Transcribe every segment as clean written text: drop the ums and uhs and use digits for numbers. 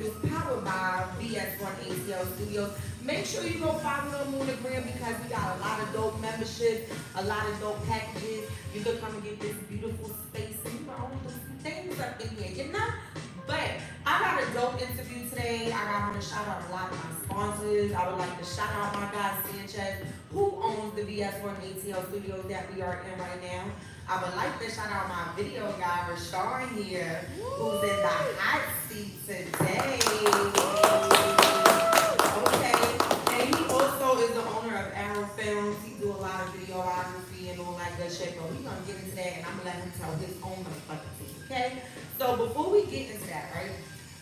It's powered by BS1 ATL Studios. Make sure you go follow them on the gram because we got a lot of dope memberships, a lot of dope packages. You can come and get this beautiful space and do some things up in here, you know? But I got a dope interview today. I want to shout out a lot of my sponsors. I would like to shout out my guy Sanchez, who owns the BS1 ATL Studios that we are in right now. I would like to shout out my video guy, Rashawn here, who's in the hot seat today. Okay. And he also is the owner of Arrow Films. He do a lot of videography and all that good shit. But we're gonna get into that and I'm gonna let him tell his own motherfucking thing, okay? So before we get into that, right?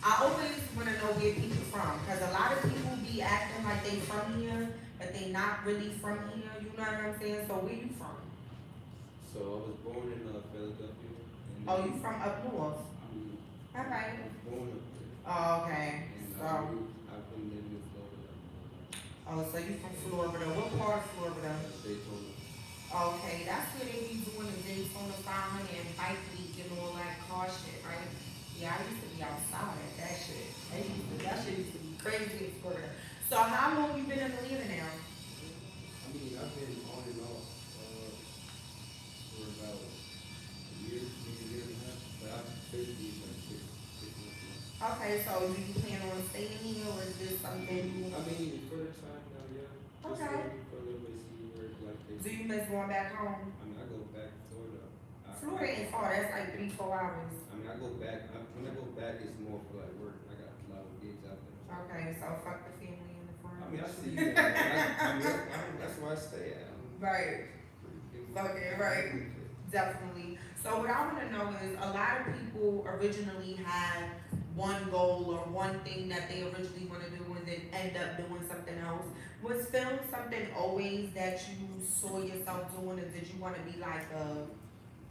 I always wanna know where people from. Cause a lot of people be acting like they from here, but they not really from here, you know what I'm saying? So where you from? So I was born in Philadelphia. Oh, you from up north? Okay. I was born up there. Oh, okay. And So, I've been living in Florida. oh, so you from Florida? What part of Florida? Daytona. Okay, that's where they be doing the Daytona 500 and bike week and all that car shit, right? Yeah, I used to be outside at that shit. That shit used to be crazy in Florida. So how long you been in Atlanta now? I mean, I've been on and off for about a year, maybe a year and a half. But I've basically like six months now. Okay, so do you plan on staying here or is this something you... I mean, for the time now, yeah. Just Okay. for a little bit, see where it's like Do you miss going back home? I mean, I go back to Florida. Florida ain't far, that's like 3-4 hours. I mean, I go back. When I go back, it's more for like work. I got a lot of gigs out there. Okay, so fuck the family and the friends. I mean, I see you. That's where I stay at. Right. Okay, right. Definitely. So what I want to know is a lot of people originally had one goal or one thing that they originally want to do and then end up doing something else. Was film something always that you saw yourself doing, or did you want to be like a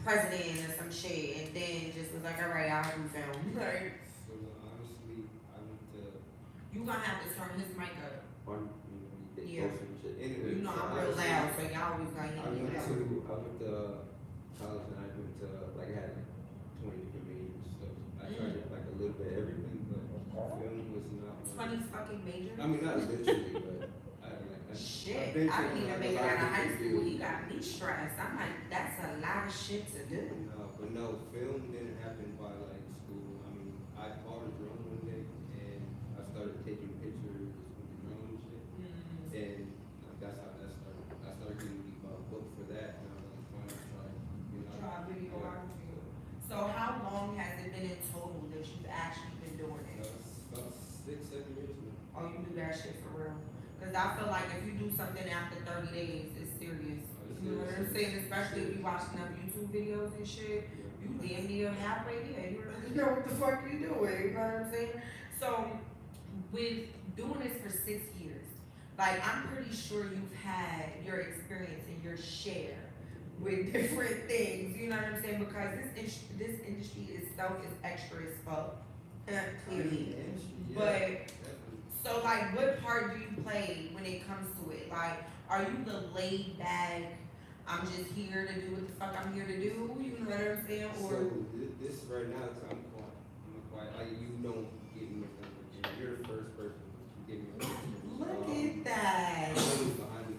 president or some shit and then just was like, all right, I'll do film? Right. So honestly, I went to You gonna have to turn his mic up. one, get Yeah. closer and shit. Anyway, You know so I'm real honestly, loud, so y'all always gonna I hear me went loud. to college and I went to like I had like 20 different majors. So I tried like a little bit of everything, but film was not. 20 fucking majors? I mean, not literally, but Shit, been I to, didn't even like, make a it lot out of of high different school. fields. You got me stressed. I'm like, that's a lot of shit to do. But no, film didn't happen by like school. I mean, I bought a drone one day and I started taking pictures with the drone and shit. And that's how that started. I started getting booked for that, and I was like, why not try? You know, Try videography. yeah. So how long has it been in total that you've actually been doing it? About 6-7 years now. Oh, you do that shit for real? Because I feel like if you do something after 30 days, it's serious. You know what I'm saying? Especially if you watching up YouTube videos and shit. You damn near halfway there. You really know what the fuck you doing. You know what I'm saying? So, with doing this for 6 years, like I'm pretty sure you've had your experience and your share with different things. You know what I'm saying? Because this industry itself is extra as fuck. Clearly. But so like, what part do you play when it comes to it? Like, are you the laid back? I'm just here to do what the fuck I'm here to do. You know what I'm saying? Or So this right now, I'm quiet. Like you don't get me with them. You're the first person to get me. look at that. Always behind me,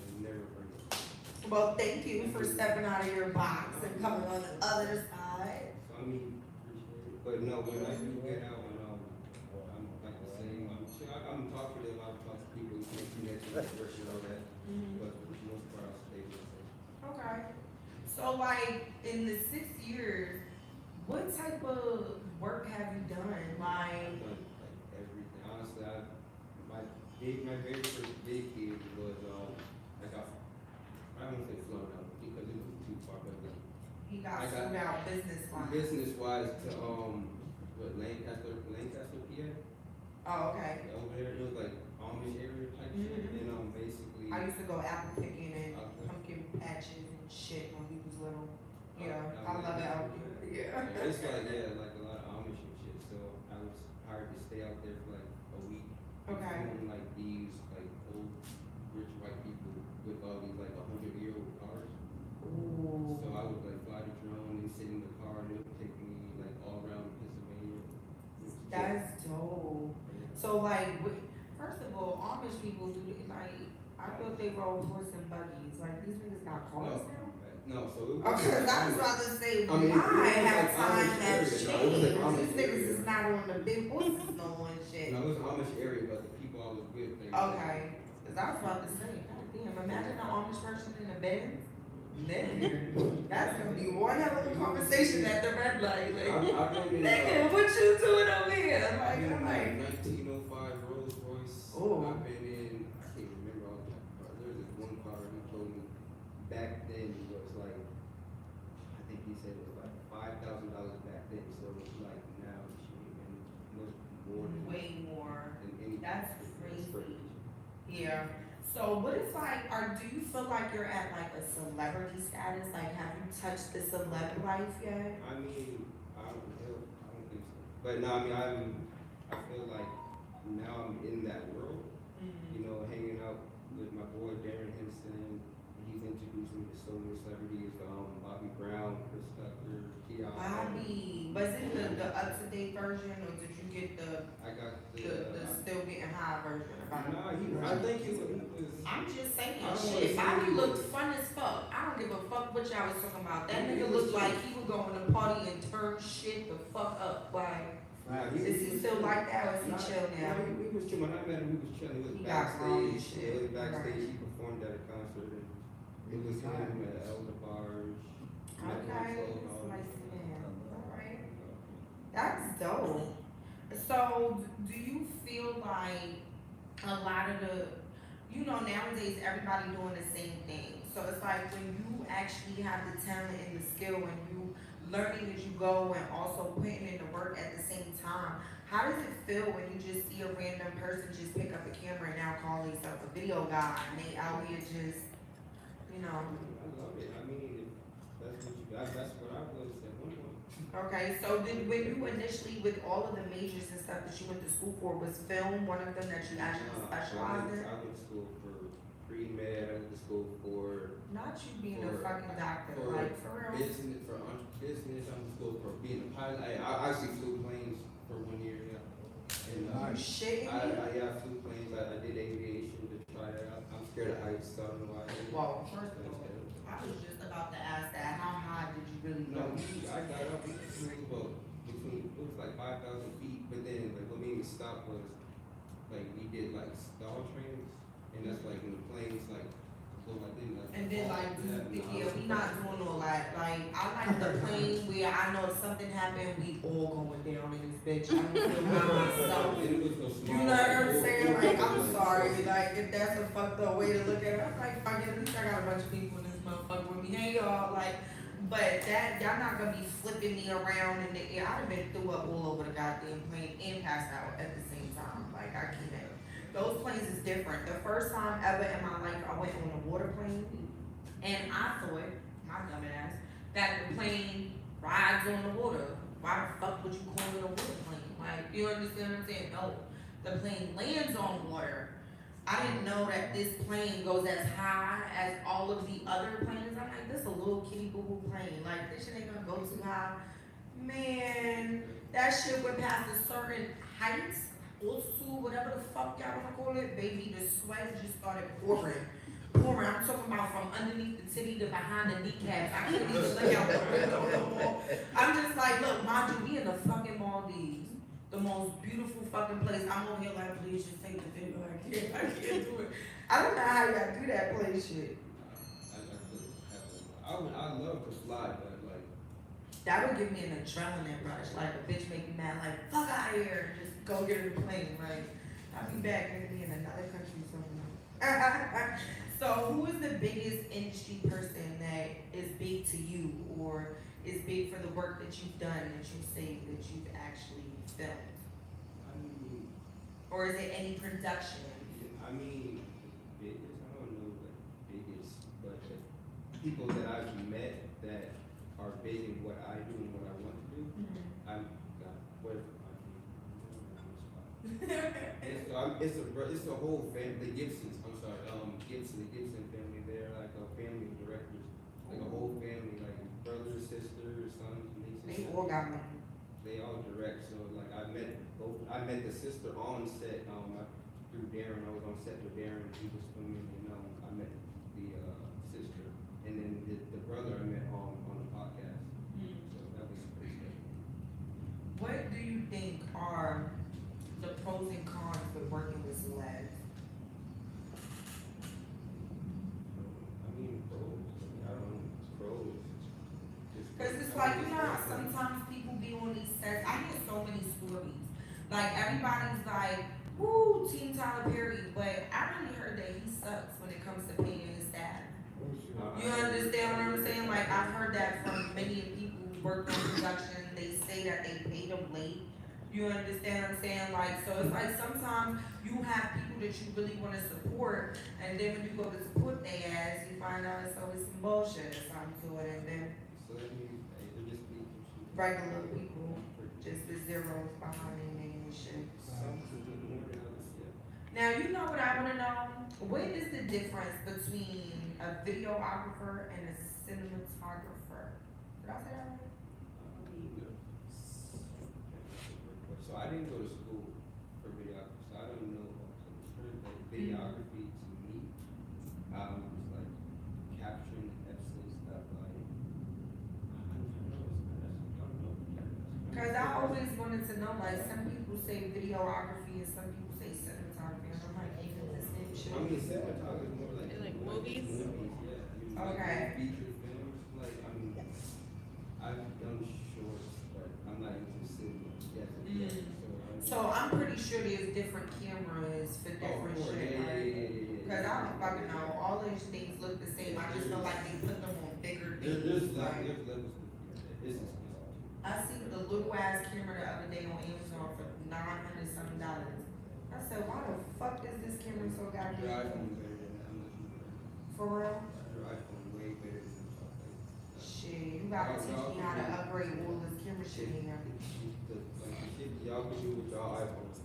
and never bring it. Well, thank you for stepping out of your box and coming on the other side. So I mean, appreciate it. But no, when I do get out, and I'm like the same. I'm talking to them. I talk to people, make connections, work and all that. But for the most part, I'll stay with them. Okay. So like in the 6 years, what type of work have you done? Like, I've done like everything. Honestly, my very first big gig was like I don't say flown out because it was too far, but like he got I got- sold out business wise. business wise to what Lancaster, PA. Oh, okay. Over there, it was like Amish area type shit, and basically. I used to go apple picking and Okay. pumpkin patches and shit when we was little. Yeah, Oh, I love it out here. Yeah. It's like like a lot of Amish and shit. So I was hired to stay out there for like a week. Okay. Filming like these like old rich white people with all these like 100-year-old cars. Ooh. So I would like fly the drone and sit in the car and it would take me like all around Pennsylvania. It was That's dope. So like, first of all, Amish people do like. I thought they rode horse and buggies. Like these niggas got cars now. No, so it was. Okay, I was about to say, I mean, why it was have like time Amish has area. changed? No, it was like These Amish niggas area. is not on the big horses no more and shit. No, it was Amish area, but the people I was with. Okay, cause I was about to say, God damn, imagine the Amish person in a Benz. Nigga, that's gonna be one hell of a conversation at the red light. Like, I've been in, nigga, what you doing over here? I've Like, been in I'm like, 1905 Rolls Royce. Ooh. I've been in, I can't remember all the cars. There's this one car he told me back then it was like, I think he said it was like $5,000 back then. So it's like now it should be much more than way more. than anything. That's It's crazy. Yeah. So what is like, do you feel like you're at like a celebrity status? Like, have you touched the celeb life yet? I mean, I don't think so. But no, I mean, I feel like now I'm in that world. You know, hanging out with my boy Darren Henson. He's introduced me to so many celebrities. Bobby Brown, Chris Tucker, T.I. Bobby, was it the up-to-date version, or did you get the I got the still getting high version about it? I think he was. I'm just saying, I don't shit. wanna Bobby say- looked fun as fuck. I don't give a fuck what y'all was talking about. That nigga looked like he would go in a party and turn shit the fuck up. Like, Nah, is he still like that, or is he chill now? He was chill. When I met him, he was chilling. He was He got grown and backstage. shit. He was backstage. Right. He performed at a concert. And it was him at Elder Bars. Okay, it's nice man. Alright. That's dope. So, do you feel like a lot of nowadays everybody doing the same thing? So it's like when you actually have the talent and the skill and you learning as you go and also putting in the work at the same time, how does it feel when you just see a random person just pick up a camera and now call themselves a video guy and they out here just, I love it. I mean, that's what I was at one point. Okay, so when you initially, with all of the majors and stuff that you went to school for, was film one of them that you actually specialized in? I went to school for pre-med. I went to school for Not you being a for- fucking doctor, for like for real. business. Business. I went to school for being a pilot. I actually flew planes for 1 year. Yeah. And You shitting me? I flew planes. I did aviation to try that out. I'm scared of heights, so I don't know why. Well, first of all, I was just about to ask that, how high did you really No, go? I got up. It was like 5,000 feet, but then like what made me stop was like we did like stall trainings, and that's like when the planes like go like then like. And then like, we not doing all that, like, I like the plane where I know if something happened, we all going down in this bitch, I don't feel by myself. You know what I'm saying? Like, I'm sorry, like, if that's a fucked up way to look at it, I'm like, fuck it, at least I got a bunch of people in this motherfucker with me. Hey y'all, like, but that, y'all not gonna be flipping me around in the air. I'd have been threw up all over the goddamn plane and passed out at the same time. Like, I can't. Those planes is different. The first time ever in my life I went on a water plane, and I thought, my dumb ass, that the plane rides on the water. Why the fuck would you call it a water plane? Like, you understand what I'm saying? No, the plane lands on water. I didn't know that this plane goes as high as all of the other planes. I'm like, this a little kitty boo boo plane. Like, this shit ain't gonna go too high. Man, that shit went past a certain height, altitude, whatever the fuck y'all wanna call it. Baby, the sweat just started pouring. I'm talking about from underneath the titty to behind the kneecaps. I couldn't even look out the window no more. I'm just like, look, mind you, we in the fucking Maldives. The most beautiful fucking place. I'm over here like, please just take the video. I can't do it. I don't know how y'all do that place shit. I love to fly, but like. That would give me an adrenaline rush. Like a bitch make me mad, like, fuck out of here. Just go get in the plane. Like, I'll be back maybe in another country somewhere. So who is the biggest industry person that is big to you or is big for the work that you've done that you say that you've actually filmed? Or is it any production? I mean, biggest, I don't know the biggest, but people that I've met that are big in what I do and what I want to do, I'm not whatever. It's a whole family. The Gibsons, the Gibson family. They're like a family of directors, like a whole family, like brothers, sisters, sons, nieces. They all got money. they all direct. So like I met the sister on set. Through Darren, I was on set with Darren. He was filming, and I met the sister, and then the brother I met on the podcast. So that was pretty special. What do you think are the pros and cons with working with celebs? I mean, pros. I don't know, pros. Cause it's like, you know how sometimes people be on these sets, I hear so many stories. Like everybody's like, woo, Team Tyler Perry, but I really heard that he sucks when it comes to paying his staff. You understand what I'm saying? Like I've heard that from many people who work on production, they say that they pay them late. You understand what I'm saying? Like, so it's like sometimes you have people that you really wanna support, and then when you go to support their ass, you find out it's always some bullshit or something to it, and then So that means they're just people. regular people, just the zeros behind their name and shit. Some to do more than others, yeah. Now, you know what I wanna know? What is the difference between a videographer and a cinematographer? Did I say that right? So I didn't go to school for videography, so I don't know. Like videography to me, was like capturing episode stuff. Like I don't know. Cause I always wanted to know, like, some people say videography and some people say cinematography, and I'm like, ain't it the same shit? I mean, cinematography is more like Movies? Yeah. Okay. Feature films, like I've done shorts, but I'm not into cinema yet. So I'm pretty sure there's different cameras for different shit, right? Cause I don't fucking know, all these things look the same, I just feel like they put them on bigger There's things, like. levels. It's expensive. I seen the little ass camera the other day on Amazon for $900 something. I said, why the fuck is this camera so Your goddamn iPhone good? better than that. I'm looking for For real? your iPhone way better than something. Shit, you gotta teach me how to upgrade all this camera shit here. Y'all can do with y'all iPhones.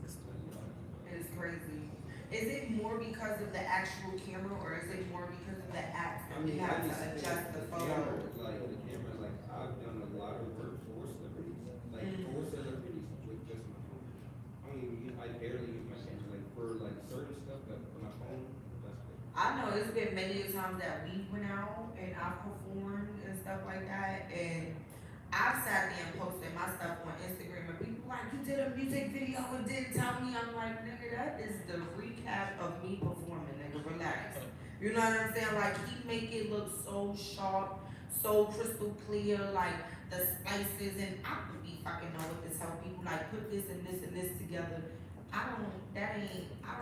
It's crazy. Is it more because of the actual camera or is it more because of the apps that we have to adjust the photo? The camera, like I've done a lot of work for celebrities, for celebrities with just my phone. I barely use my camera, like for like certain stuff, but for my phone, that's good. I know it's been many times that we went out and I performed and stuff like that, and I've sat there and posted my stuff on Instagram, and people like, you did a music video and didn't tell me. I'm like, nigga, that is the recap of me performing, nigga, relax. You know what I'm saying? Like, he make it look so sharp, so crystal clear, like the spices, and I don't be fucking know what to tell people, like, put this and this together. I don't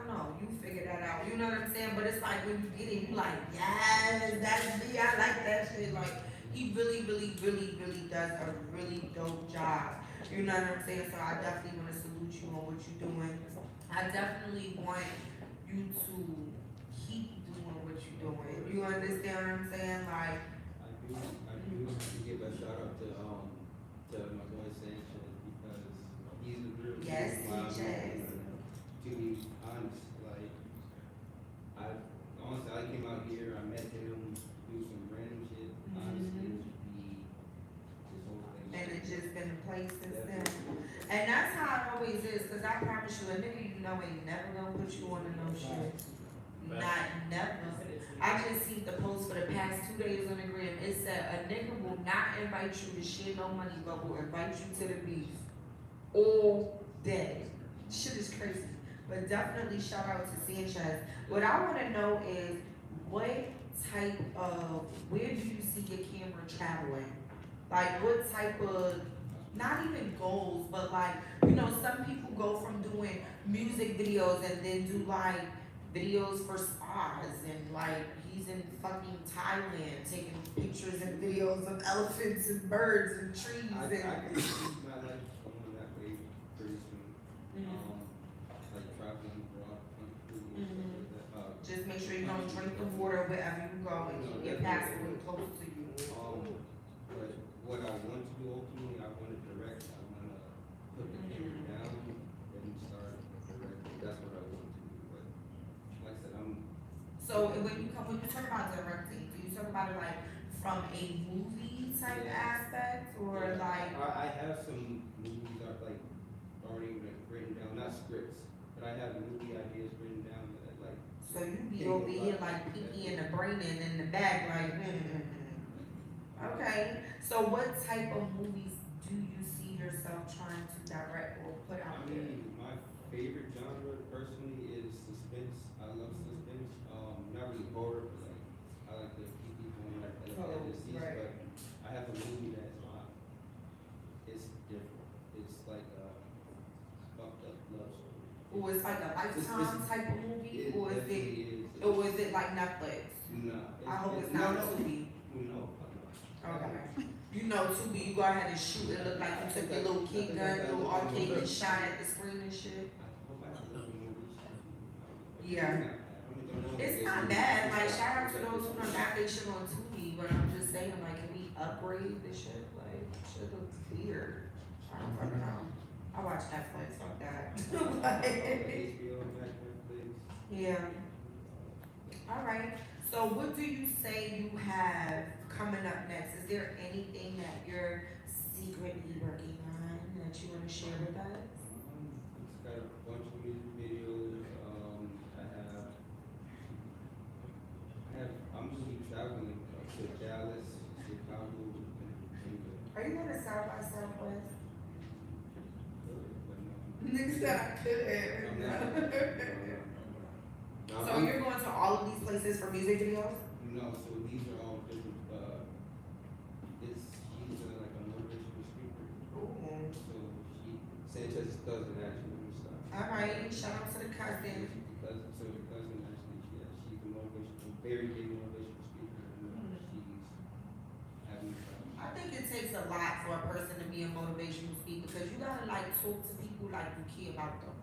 know, you figure that out, you know what I'm saying? But it's like when you get it, you like, yes, that's me, I like that shit, like, he really does a really dope job, you know what I'm saying? So I definitely wanna salute you on what you're doing. I definitely want you to keep doing what you're doing, you understand what I'm saying? Like, I do have to give a shout out to my boy Sanchez because he's the real yes, reason why I'm Sanchez. here. To be honest, like honestly I came out here, I met him, do some random shit. Honestly, this whole thing. And it's just been a place since then. And that's how it always is, cause I promise you, a nigga you know ain't never gonna put you on to no shit. Not never. I just seen the post for the past 2 days on the gram. It said a nigga will not invite you to share no money, but will invite you to the beach all day. Shit is crazy. But definitely shout out to Sanchez. What I wanna know is what type of, where do you see your camera traveling? Like what type of, not even goals, but like, you know, some people go from doing music videos and then do like videos for spas and like he's in fucking Thailand taking pictures and videos of elephants and birds and trees I and. can see my life going that way pretty soon. Like traveling abroad, country and stuff like that. Just make sure you don't drink the water wherever you go and keep your passport close to you. But what I want to do ultimately, I want to direct. I want to put the camera down and start directing. That's what I want to do. But like I said, So when you talk about directing, do you talk about it like from a movie type aspect or like? I have some movies already written down, not scripts, but I have movie ideas written down that like. So you be over here like Pinky in the brain and in the back like, Okay, so what type of movies do you see yourself trying to direct or put out I there? mean, my favorite genre personally is suspense. I love suspense. Not really horror, but like I like to keep people on like disease. right. But I have a movie that's it's different. It's like a fucked up love story. Or it's like a Lifetime type of movie, or is definitely it, or is it like Netflix? No. I hope it's not Tubi. No. Okay. You know Tubi, you go ahead and shoot, it look like you took your little kid gun, little arcade and shot at the screen and shit. Yeah. It's not bad, like shout out to those who done got their shit on Tubi, but I'm just saying like if we upgrade the shit, like shit looks weird. I don't fucking know. I watch Netflix, fuck that. Yeah. Alright, so what do you say you have coming up next? Is there anything that you're secretly working on that you wanna share with us? It's got a bunch of music videos. I'm gonna be traveling to Dallas, Chicago, and Are you going to South by Southwest? but no. Niggas said I I'm not. couldn't. No, So you're going to all of these places for music videos? No, so these are all different. She's like a motivational speaker. Ooh. So Sanchez's cousin actually. Alright, shout out to the cousin. The cousin actually, yeah, she's a motivational, very big motivational speaker. And she's having. I think it takes a lot for a person to be a motivational speaker because you gotta like talk to people like you care about them.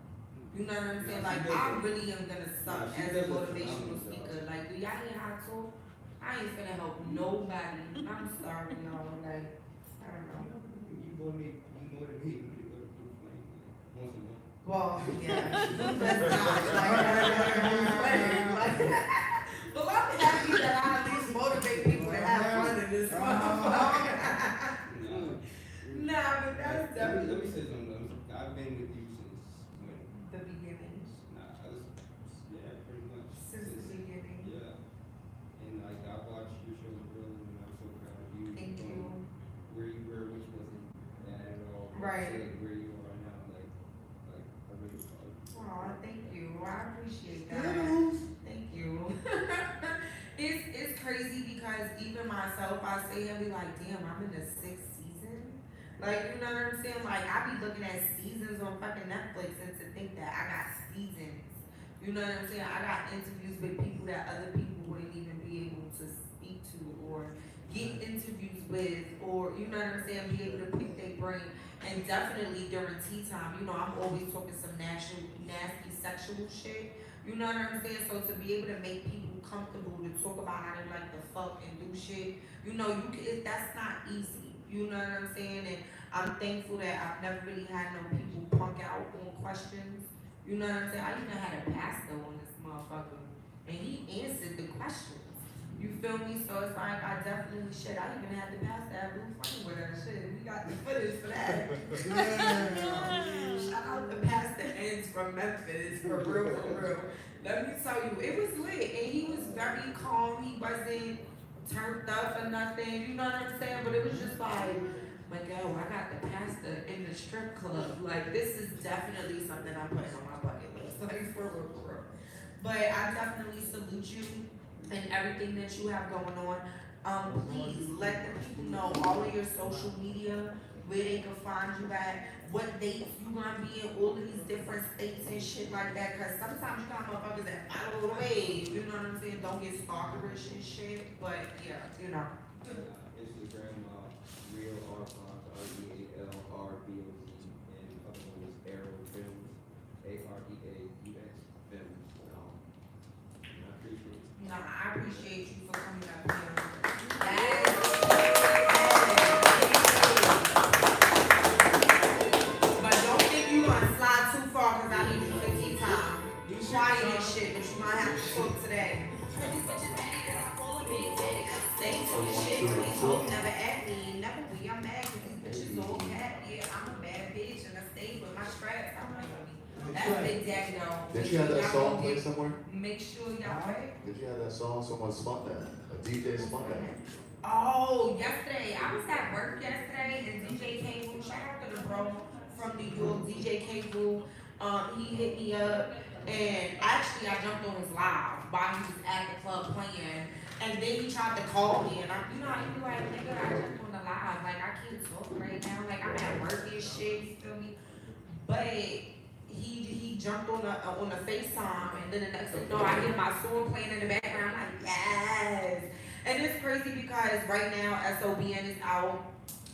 You know what I'm saying? Like I really am gonna suck as a motivational speaker. Like, do y'all hear how I talk? I ain't finna help nobody. I'm sorry, y'all. Like, I don't know. You motivate me to go to proof like once a month. Well, yeah. That's not like, but I'm happy that I at least motivate people to have fun in this motherfucker. Nah, but that's definitely Let me say something. I've been with you since when? the beginning. Pretty much. Since the beginning. Yeah. And like I watched your show growing and I'm so proud of you. Thank From you. Where you were, which wasn't bad at all. Right. To like where you are now, like I really proud. Oh, thank you. I appreciate that. Thank you. It's crazy because even myself, I say and be like, damn, I'm in the 6th season. Like, you know what I'm saying? Like, I be looking at seasons on fucking Netflix and to think that I got seasons. You know what I'm saying? I got interviews with people that other people wouldn't even be able to speak to or get interviews with, or, you know what I'm saying, be able to pick their brain. And definitely during tea time, you know, I'm always talking some nasty sexual shit. You know what I'm saying? So to be able to make people comfortable to talk about how they like to fuck and do shit, you know, that's not easy. You know what I'm saying? And I'm thankful that I've never really had no people punk out on questions. You know what I'm saying? I even had a pastor on this motherfucker, and he answered the questions. You feel me? So it's like, I definitely shit. I even had the pastor at Blue Flame with her shit. We got the footage for that. Shout out the pastor ends from Memphis, for real. Let me tell you, it was lit, and he was very calm. He wasn't turned up or nothing. You know what I'm saying? But it was just like, yo, I got the pastor in the strip club. Like, this is definitely something I'm putting on my bucket list. Like, for real. But I definitely salute you and everything that you have going on. Please let the people know all of your social media, where they can find you at, what dates you gonna be in all of these different states and shit like that. Cause sometimes you got motherfuckers that follow the wave, you know what I'm saying? Don't get stalkerish and shit, but yeah, you know. Instagram, Real Artbox, REALRBOZ, and other one is Arrow Films, AREAUX Films. I appreciate it. No, I appreciate you for coming up here. But don't think you gonna slide too far because I need you to keep time. You quiet and shit, but you might have to talk today. Stay talking shit, please don't never at me. Never be, I'm mad because these bitches all cat. Yeah, I'm a bad bitch and I stay with my stress. raps. I'm like, that's Big Daddy though. Did you have that song played somewhere? Make sure y'all play. Did you have that song? Someone spun that. A DJ spun that. Oh, yesterday. I was at work yesterday and DJ K-Boo, shout out to the bro from New York, DJ K-Boo. He hit me up and actually I jumped on his live while he was at the club playing. And then he tried to call me and you know how you be like, nigga, I jumped on the live. Like I can't talk right now. Like I'm at work and shit, you feel me? But he jumped on the FaceTime and then the next thing you know I hear my song playing in the background. I'm like, yes. And it's crazy because right now SOBN is out.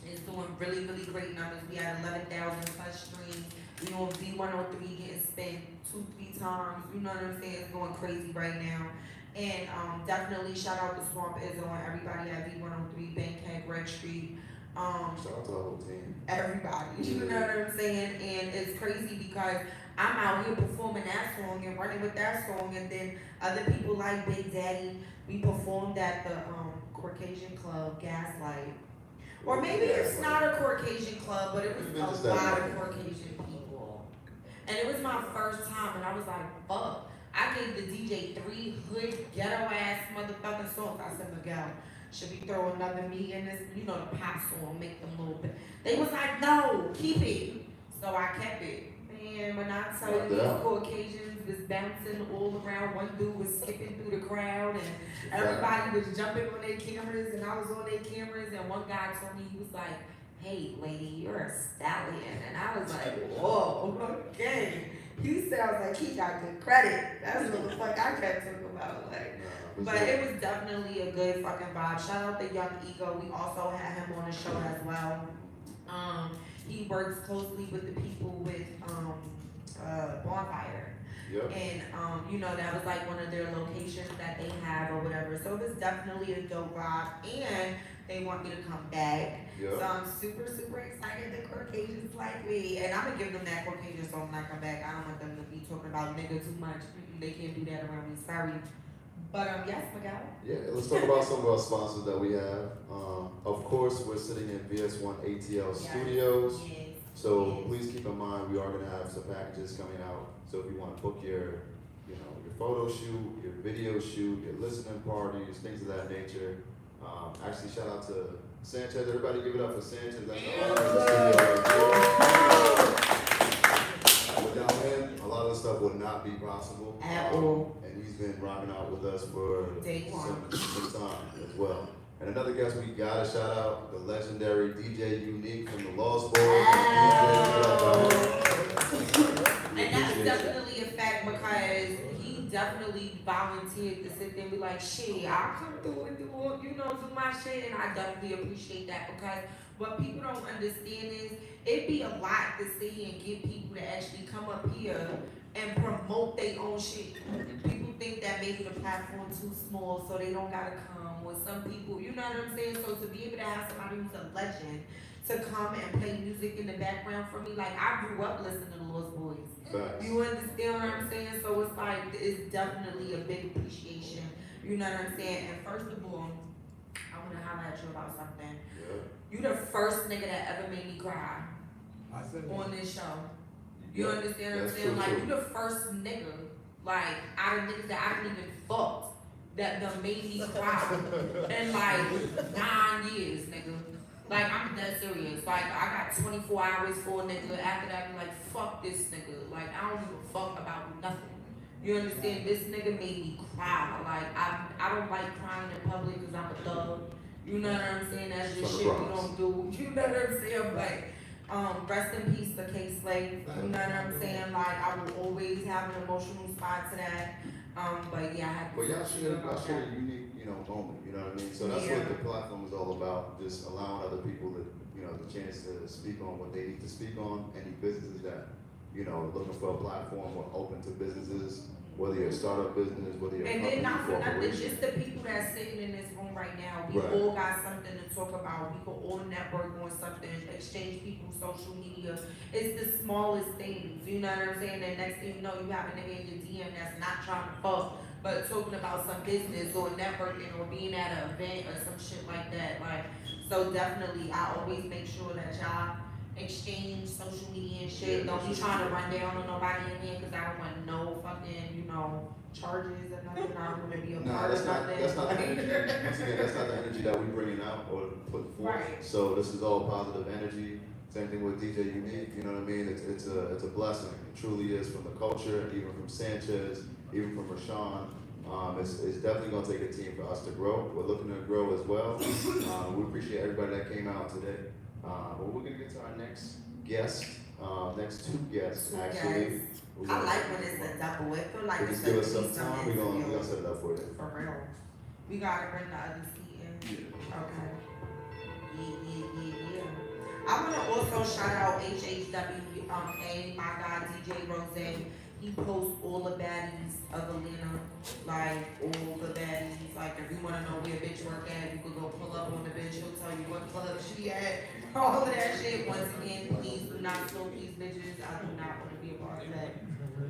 It's doing really, really great numbers. We had 11,000 plus streams. We on V103 getting spent 2-3 times. You know what I'm saying? It's going crazy right now. And definitely shout out to Swamp Izzo and everybody at V103, Bankhead, Red Street. Shout out to the whole team. Everybody, you know what I'm saying? And it's crazy because I'm out here performing that song and running with that song, and then other people like Big Daddy, we performed at the Caucasian club, Gaslight. Or maybe it's not a Caucasian club, but it was a lot of Caucasian people. And it was my first time, and I was like, fuck. I gave the DJ 3 hood, ghetto ass motherfucking songs. I said, Miguel, should we throw another me in this? You know, the pop song, make them a little bit. They was like, no, keep it. So I kept it. Man, when I tell you these Caucasians was bouncing all around, one dude was skipping through the crowd, and everybody was jumping on their cameras, and I was on their cameras, and one guy told me, he was like, hey, lady, you're a stallion. And I was like, whoa, okay. He sounds like he got good credit. That's what the fuck I kept talking about. Like, but it was definitely a good fucking vibe. Shout out to Young Ego. We also had him on the show as well. He works closely with the people with Bonfire. Yep. And you know, that was like one of their locations that they have or whatever. So it was definitely a dope vibe. And they want me to come back. Yep. So I'm super, super excited that Caucasians like me. And I'm gonna give them that Caucasian song when I come back. I don't want them to be talking about nigga too much. They can't do that around me. Sorry. But yes, Miguel. Yeah, let's talk about some of our sponsors that we have. Of course, we're sitting in VS1 ATL Studios. Yes. So please keep in mind we are going to have some packages coming out. So if you want to book your photo shoot, your video shoot, your listening parties, things of that nature. Actually, shout out to Sanchez. Everybody, give it up for Sanchez. That's the owner of the studio. Without him, a lot of the stuff would not be possible. At all. And he's been rocking out with us for some time as well. And another guest we gotta shout out, the legendary DJ Unique from the Lost Boys. And that's definitely a fact because he definitely volunteered to sit there and be like, shit, I'll come through and do my shit. And I definitely appreciate that because what people don't understand is it'd be a lot to see and get people to actually come up here and promote their own shit. People think that maybe the platform's too small so they don't gotta come. Or some people, you know what I'm saying? So to be able to have somebody who's a legend to come and play music in the background for me, like I grew up listening to the Lost Boys. Facts. You understand what I'm saying? So it's like, it's definitely a big appreciation. You know what I'm saying? And first of all, I wanna holler at you about something. Yeah. You the first nigga that ever made me cry on this show. You understand what I'm saying? Like, you the first nigga, like, out of niggas that I didn't even fuck that done made me cry in like 9 years, nigga. Like, I'm dead serious. Like, I got 24 hours for a nigga. After that, I'm like, fuck this nigga. Like, I don't give a fuck about nothing. You understand? This nigga made me cry. Like, I don't like crying in public because I'm a thug. You know what I'm saying? That's just shit we don't do. You know what I'm saying? But rest in peace to K Slave. You know what I'm saying? Like, I will always have an emotional spot to that. But yeah, I have to. Well, y'all share a unique, moment. You know what I mean? So that's what the platform is all about. Just allowing other people the chance to speak on what they need to speak on. Any businesses that, looking for a platform or open to businesses, whether you're a startup business, whether you're a company, and then not for nothing, corporation. just the people that's sitting in this room right now, we Right. all got something to talk about. We can all network on something, exchange people's social media. It's the smallest things, you know what I'm saying? And next thing you know, you have a nigga in your DM that's not trying to fuck, but talking about some business or networking or being at an event or some shit like that. Like, so definitely, I always make sure that y'all exchange social media and shit. Don't be trying to run down on nobody in there, cause I don't want no fucking, charges or nothing. I don't wanna be a No, part that's of not, nothing. that's not the energy, once again, that's not the energy that we bringing out or put forth. Right. So this is all positive energy, same thing with DJ Unique, you know what I mean, it's a blessing, it truly is, from the culture, even from Sanchez, even from Rashawn. It's definitely gonna take a team for us to grow, we're looking to grow as well. We appreciate everybody that came out today. But we're gonna get to our next guest, next two guests, actually. We're I gonna- like when it's a double. It feel like Just it's give a us some threesome time, we're interview. gonna set it up for you. For real. We gotta bring the other seat in. Okay. Yeah. I wanna also shout out HHWA, my guy DJ Rose. He posts all the baddies of Atlanta, like all the baddies. Like if you wanna know where bitch work at, you could go pull up on the bitch. He'll tell you what club she at. All of that shit. Once again, please do not smoke these bitches. I do not wanna be a part of that.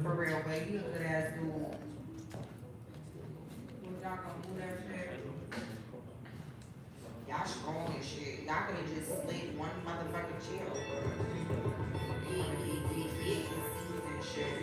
For real, but he a good ass dude. Well, y'all gonna do that shit? Y'all strong as shit. Y'all could've just slid one motherfucking chair over. Big and shit.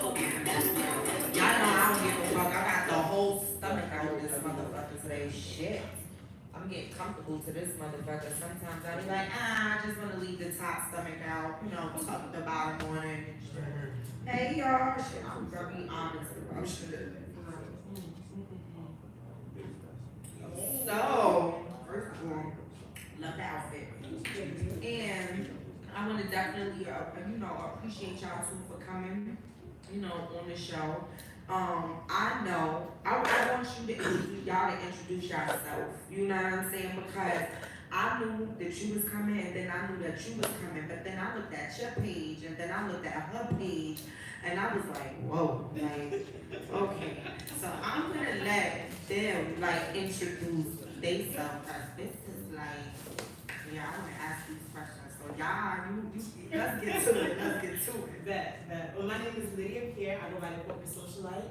Y'all know I don't give a fuck. I got the whole stomach out of this motherfucker today. Shit. I'm getting comfortable to this motherfucker. Sometimes I be like, I just wanna leave the top stomach out, tuck the bottom on it. Hey y'all, shit, I'm very honest about shit. So, first of all, love the outfit. And I wanna definitely, appreciate y'all too for coming, on the show. I want you to, y'all to introduce yourself, you know what I'm saying? Because I knew that you was coming, and then I knew that you was coming, but then I looked at your page, and then I looked at her page, and I was like, whoa, like, okay. So I'm gonna let them, introduce themselves, cause this is I wanna ask these questions, so y'all, let's get to it. That. Well, my name is Lydia Pierre. I go by the corporate socialite.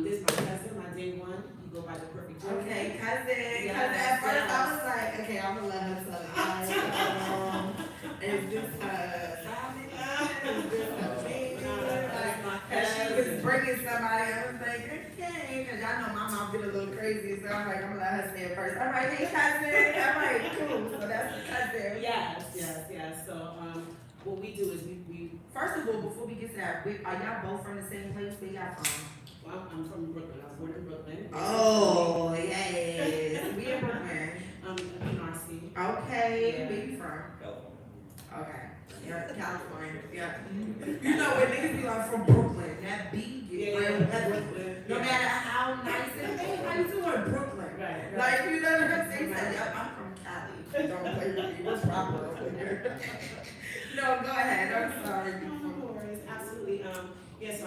This is my cousin, my day one. You go by the perfect Joe. Okay, cousin. Yeah, Cause at first yeah. I was like, okay, I'm gonna let her tell it. Is this her family? Is this her baby? Cause she was bringing somebody, I was like, okay, cause y'all know my mom get a little crazy, so I'm like, I'm gonna let her say it first. I'm like, hey cousin. I'm like, cool. So that's the cousin. Yes. So, what we do is we First of all, before we get to that, are y'all both from the same place? Where y'all from? well, I'm from Brooklyn. I was born in Brooklyn. Oh, yes. We in Brooklyn. NRC. Okay. Yeah. Where you from? California. Okay. Yeah, California. Yeah. You know when niggas be like from Brooklyn, that beat get real heavy. Brooklyn. No matter how nice it is, hey, how you doing, Brooklyn? Right. Like, you know what I'm saying? Yep, I'm from Cali. Don't play with me. What's wrong with you? No, go ahead. I'm sorry. No worries, absolutely. So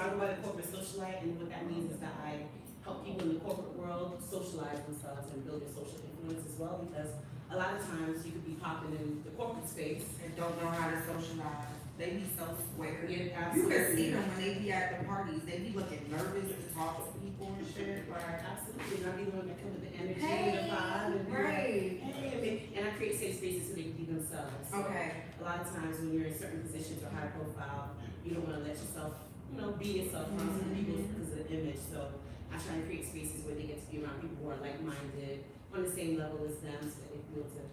I go by the corporate socialite, and what that means is that I help people in the corporate world socialize themselves and build their social influence as well, because a lot of times you could be popping in the corporate space. And don't know how to socialize. They be so square. Yeah, You can absolutely. see them when they be at the parties. They be looking nervous to talk to people and shit. Like, Absolutely, and I be the one that come with the energy hey, and the vibe and be like, right. hey, and I create safe spaces so they can be themselves. Okay. A lot of times when you're in certain positions or high profile, you don't want to let yourself, be yourself around some people because of the image. So I try to create spaces where they get to be around people who are like-minded, on the same level as them, so that they feel to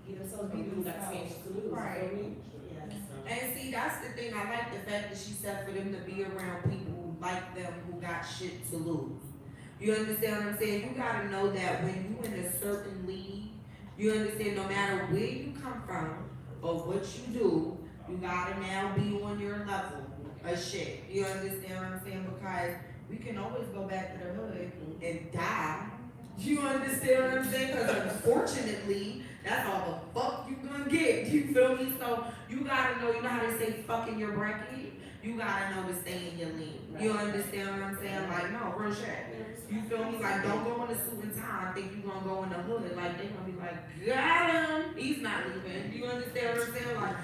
be themselves, people who got the same to lose. Right. You know what I mean? Yeah. So. And see, that's the thing. I like the fact that she said for them to be around people who like them, who got shit to lose. You understand what I'm saying? You gotta know that when you in a certain league, You understand? No matter where you come from or what you do, you gotta now be on your level of shit. You understand what I'm saying? Because we can always go back to the hood and die. You understand what I'm saying? Because unfortunately, that's all the fuck you gonna get. You feel me? So you gotta know, you know how they say fuck in your bracket? You gotta know to stay in your lane. You understand what I'm saying? Like, no, real shit. You feel me? Like, don't go in a suit and tie and think you gonna go in the hood. Like, they gonna be like, got him. He's not leaving. You understand what I'm saying? Like,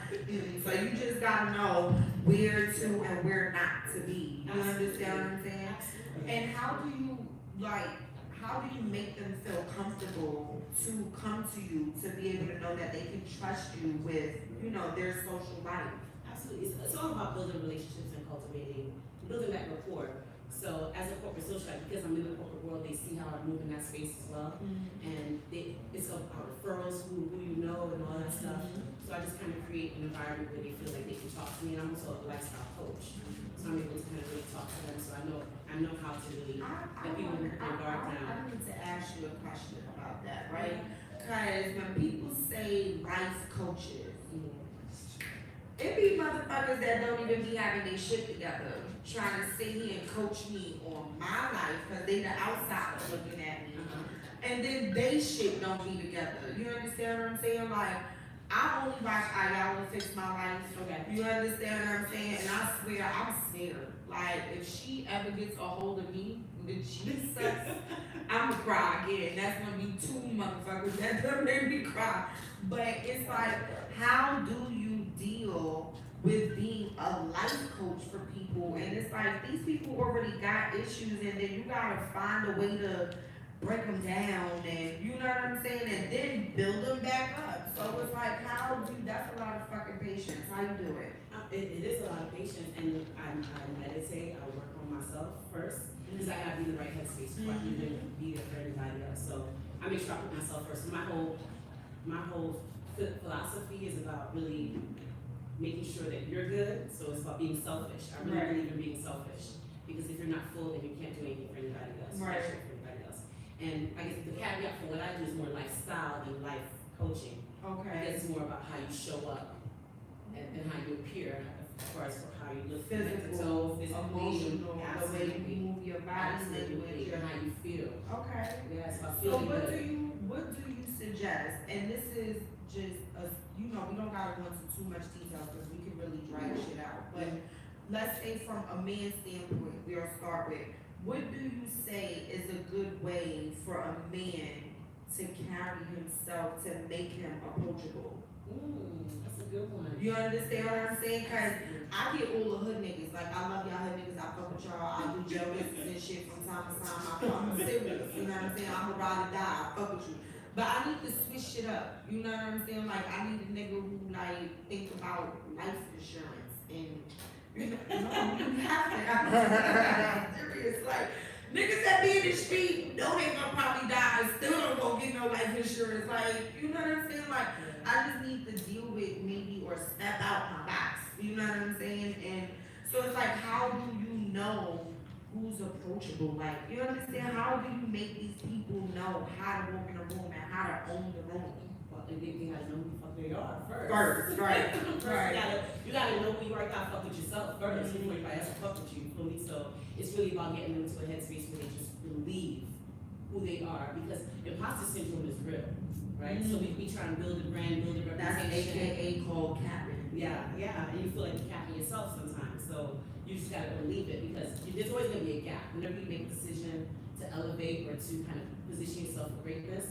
so you just gotta know where to and where not to be. You understand what I'm saying? And how do you, like, how do you make them feel comfortable to come to you to be able to know that they can trust you with, you know, their social life? Absolutely. It's all about building relationships and building that rapport. So as a corporate socialite, because I'm in the corporate world, they see how I move in that space as well. And it's about referrals, who you know and all that stuff. So I just kind of create an environment where they feel like they can talk to me. And I'm also a lifestyle coach. So I'm able to kind of really talk to them. So I know how to really get people in their guard down. I need to ask you a question about that, right? Because when people say life coaches, it be motherfuckers that don't even be having their shit together, trying to sit here and coach me on my life, because they the outsider looking at me. And then they shit don't be together. You understand what I'm saying? Like, I only watch Ayala Fix My Life. Okay. You understand what I'm saying? And I swear, I'm scared. Like, if she ever gets a hold of me, then Jesus, I'ma cry again. That's gonna be two motherfuckers that done make me cry. But it's like, how do you deal with being a life coach for people? And it's like, these people already got issues, and then you gotta find a way to break them down, and you know what I'm saying, and then build them back up. So it's like, how do you, that's a lot of fucking patience. How you do it? It is a lot of patience, and I meditate, I work on myself first, because I gotta be in the right headspace before I can even be there for everybody else. So I make sure I put myself first. So my whole philosophy is about really making sure that you're good. So it's about being selfish. I really believe in being selfish, because if you're not full, then you can't do anything for anybody else. Right. For anybody else. And I guess the caveat for what I do is more lifestyle than life coaching. Okay. Because it's more about how you show up and how you appear, as far as how you look Physical, physically, emotional, the way absolutely, you move your body absolutely, language. and how you feel. Okay. Yeah, it's about So feeling what good. do you suggest? And this is just we don't gotta go into too much detail because we can really drag shit out. But let's say from a man's standpoint, we'll start with, what do you say is a good way for a man to carry himself to make him approachable? That's a good one. You understand what I'm saying? Cause I get all the hood niggas. Like, I love y'all hood niggas. I fuck with y'all. I do jail visits and shit from time to time. I'm serious. You know what I'm saying? I'm a ride or die. I fuck with you. But I need to switch shit up. You know what I'm saying? Like, I need a nigga who, like, think about life insurance. And, you know, you have to. I'm serious. Like, niggas that be in the street know they gonna probably die and still don't go get no life insurance. Like, you know what I'm saying? Like, I just need to deal with maybe or step out my box. You know what I'm saying? And so it's like, how do you know who's approachable? Like, you understand? How do you make these people know how to walk in a room and how to own the room? Well, and they gotta know who the fuck they are first. First, right. First, you gotta know who you are. You gotta fuck with yourself first before anybody else can fuck with you. You feel me? So it's really about getting them into a headspace where they just believe who they are, because imposter syndrome is real, right? So we try and build a brand, build a That's reputation. AKA called Catherine. Yeah, and you feel like you're capping yourself sometimes. So you just gotta believe it, because there's always gonna be a gap. Whenever you make a decision to elevate or to kind of position yourself for greatness,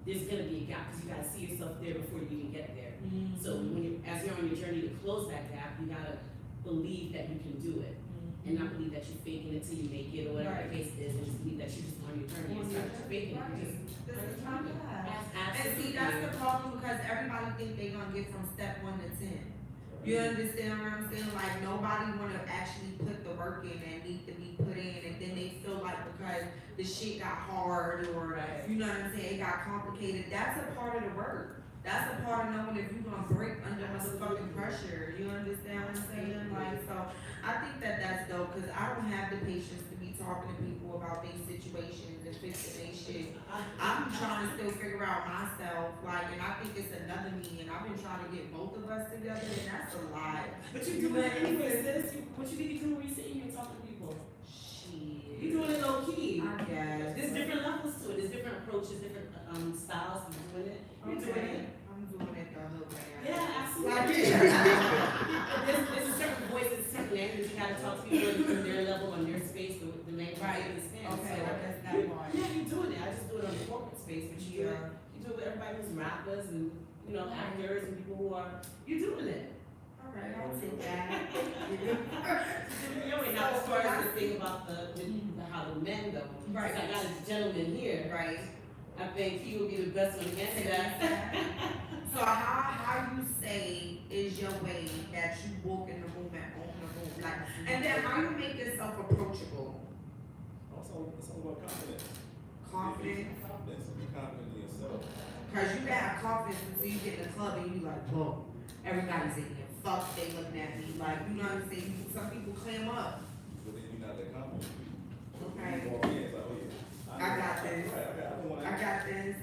there's gonna be a gap, because you gotta see yourself there before you even get there. So as you're on your journey to close that gap, you gotta believe that you can do it, and not believe that you're faking it till you make it, or whatever the case is, and just believe that you're just on your journey and start faking it. This is my God. And Absolutely. see, that's the problem, because everybody think they gonna get from step 1 to 10. You understand what I'm saying? Like, nobody wanna actually put the work in that need to be put in, and then they feel like because the shit got hard, or you know what I'm saying, it got complicated. That's a part of the work. that's a part of knowing if you're gonna break under motherfucking pressure. You understand what I'm saying? Like, so I think that that's dope, cause I don't have the patience to be talking to people about these situations and fixing their shit. I'm trying to still figure out myself, like, and I think it's another me, and I've been trying to get both of us together, and that's a lot. But you do it anyway, sis. What you need to do when you sit here and talk to people? Shit. You doing it low key. I guess. There's different levels to it. There's different approaches, different styles of doing it. You're doing it. I'm doing it the hood way. Yeah, absolutely. Like, There's a certain voice, there's a certain language you gotta talk to people on their level, on their space, the language Right. they understand. Okay, So, I guess that part. yeah, you're doing it. I just do it on the corporate space, but you do it. Yeah. You do it with everybody who's rappers and actors and people who are. You're doing it. Alright, I'll take that. And now as far as the thing about how the men go. Right. So I got a gentleman here. Right. I think he would be the best one to answer that. So how you say is your way that you walk in the room and open the room, like, and then how you make yourself approachable? It's all about confidence. Confident, Confidence. Be confident in yourself. cause you gotta have confidence until you get in the club and you like, whoa, everybody's in here, fuck, they looking at me, like, you know what I'm saying? Some people clam up. But then you're not that confident. Okay. You walk in, it's like, oh yeah. I got this. I got this.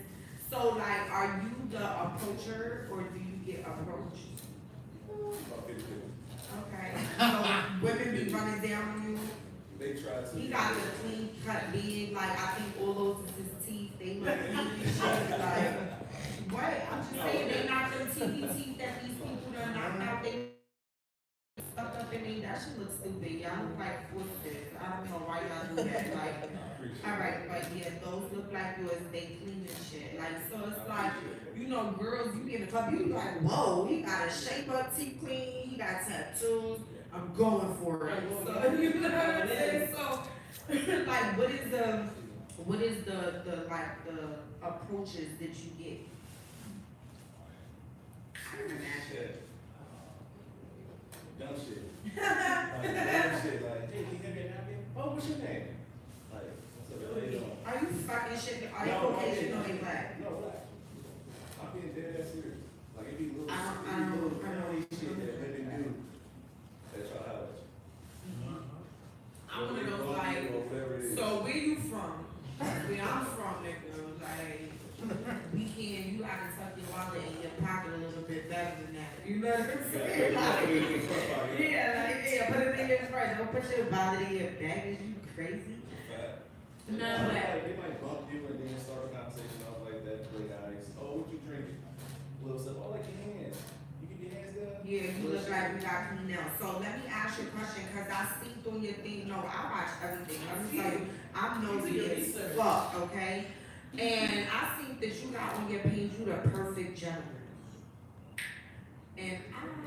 So like, are you the approacher or do you get approached? About 50-50. Okay. So women be running down on you. They try to. He got the clean cut beard, like I think all those is his teeth. They look clean and shit. Like, what? I'm just saying they not them TV teeth that these people done knocked out. They stuck up in me. That shit looks stupid. Y'all look like what's this? I don't know why y'all do that. Like, all right, but yeah, those look like yours. They clean and shit. Like, so it's like, you know, girls, you get in the club, you like, whoa, he got a shape up, teeth clean, he got tattoos. I'm going for it. So, you know what I'm saying? So, like, what is the like the approaches that you get? I don't imagine. Shit. Dumb shit. Dumb shit. Like, hey, can you get me a napkin? Oh, what's your name? Like, what's up, how you doing? Are you fucking shit? Are you No, Caucasian no, or they black? No, black. I'm being dead ass serious. Like, it be little, I don't funny shit that women do that y'all have. I'm one of those like, Or whatever it is. so where you from? Where I'm from, nigga, like, we can, you gotta tuck your wallet in your pocket a little bit better than that. You know what I'm saying? Like, yeah, like, yeah, put it in your purse. Don't put your wallet in your baggage, you crazy? No, but. They might bump you and then start a conversation off like that, play ice. Oh, what you drinking? Little stuff. Oh, like your hands. You get your hands down? Yeah, you look like we got clean nails. So let me ask you a question, cause I see through your thing. No, I watch everything. Let me tell you, I'm nosy as fuck, okay? And I think that you got on your page, you the perfect gentleman. And I don't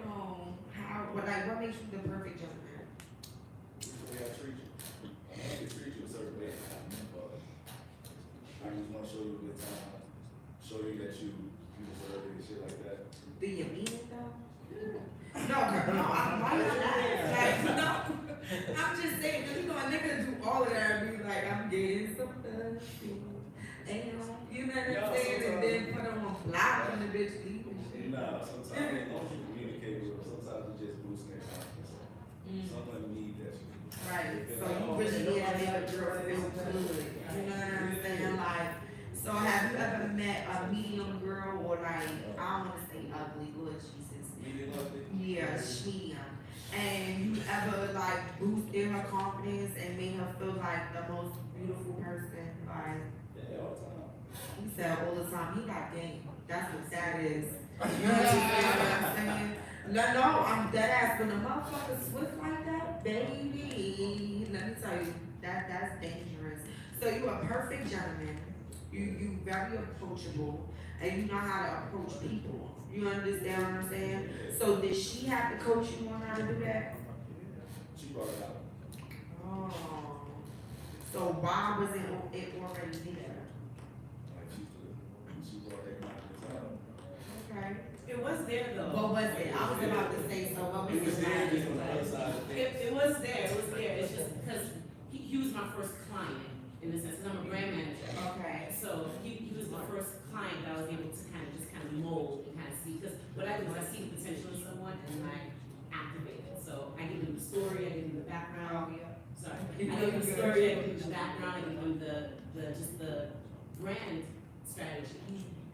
know how, but like, what makes you the perfect gentleman? The way I treat you. I can treat you a certain way. I just want to show you a good time. Show you that you deserve it and shit like that. Do you mean it though? No, why you laugh? Like, no, I'm just saying, cause you know a nigga do all of that and be like, I'm getting some thirsty. You know what I'm saying? And then put them on block and the bitch leave and shit. Nah, sometimes as long as you communicate with them, sometimes it just boosts their confidence. Someone need that. Right, so you really need to make a girl feel good. You know what I'm saying? Like, so have you ever met a medium girl or like, I don't wanna say ugly, Lord Jesus. Medium ugly? Yeah, medium. And you ever like boosted her confidence and made her feel like the most beautiful person? Like, Yeah, all the time. he said all the time, he got game. That's what that is. You know what I'm saying? No, I'm dead ass. When a motherfucker swift like that, baby, let me tell you, that's dangerous. So you a perfect gentleman. You very approachable, and you know how to approach people. You understand what I'm saying? So did she have to coach you on how to do that? She brought it out. Oh. So why wasn't it already there? Like she brought that confidence out. Okay. It was there though. What was it? I was about to say, so what was It was it? there, just on the other side of things. It was there. It was there. It's just because he was my first client. in a sense, 'cause I'm a brand manager. Okay. So he was the first client that I was able to kind of mold and kind of see, because what I do is I see the potential in someone and then I activate it. So I give them the story, I give them the background. Sorry, I give them the story, I give them the background, I give them the brand strategy.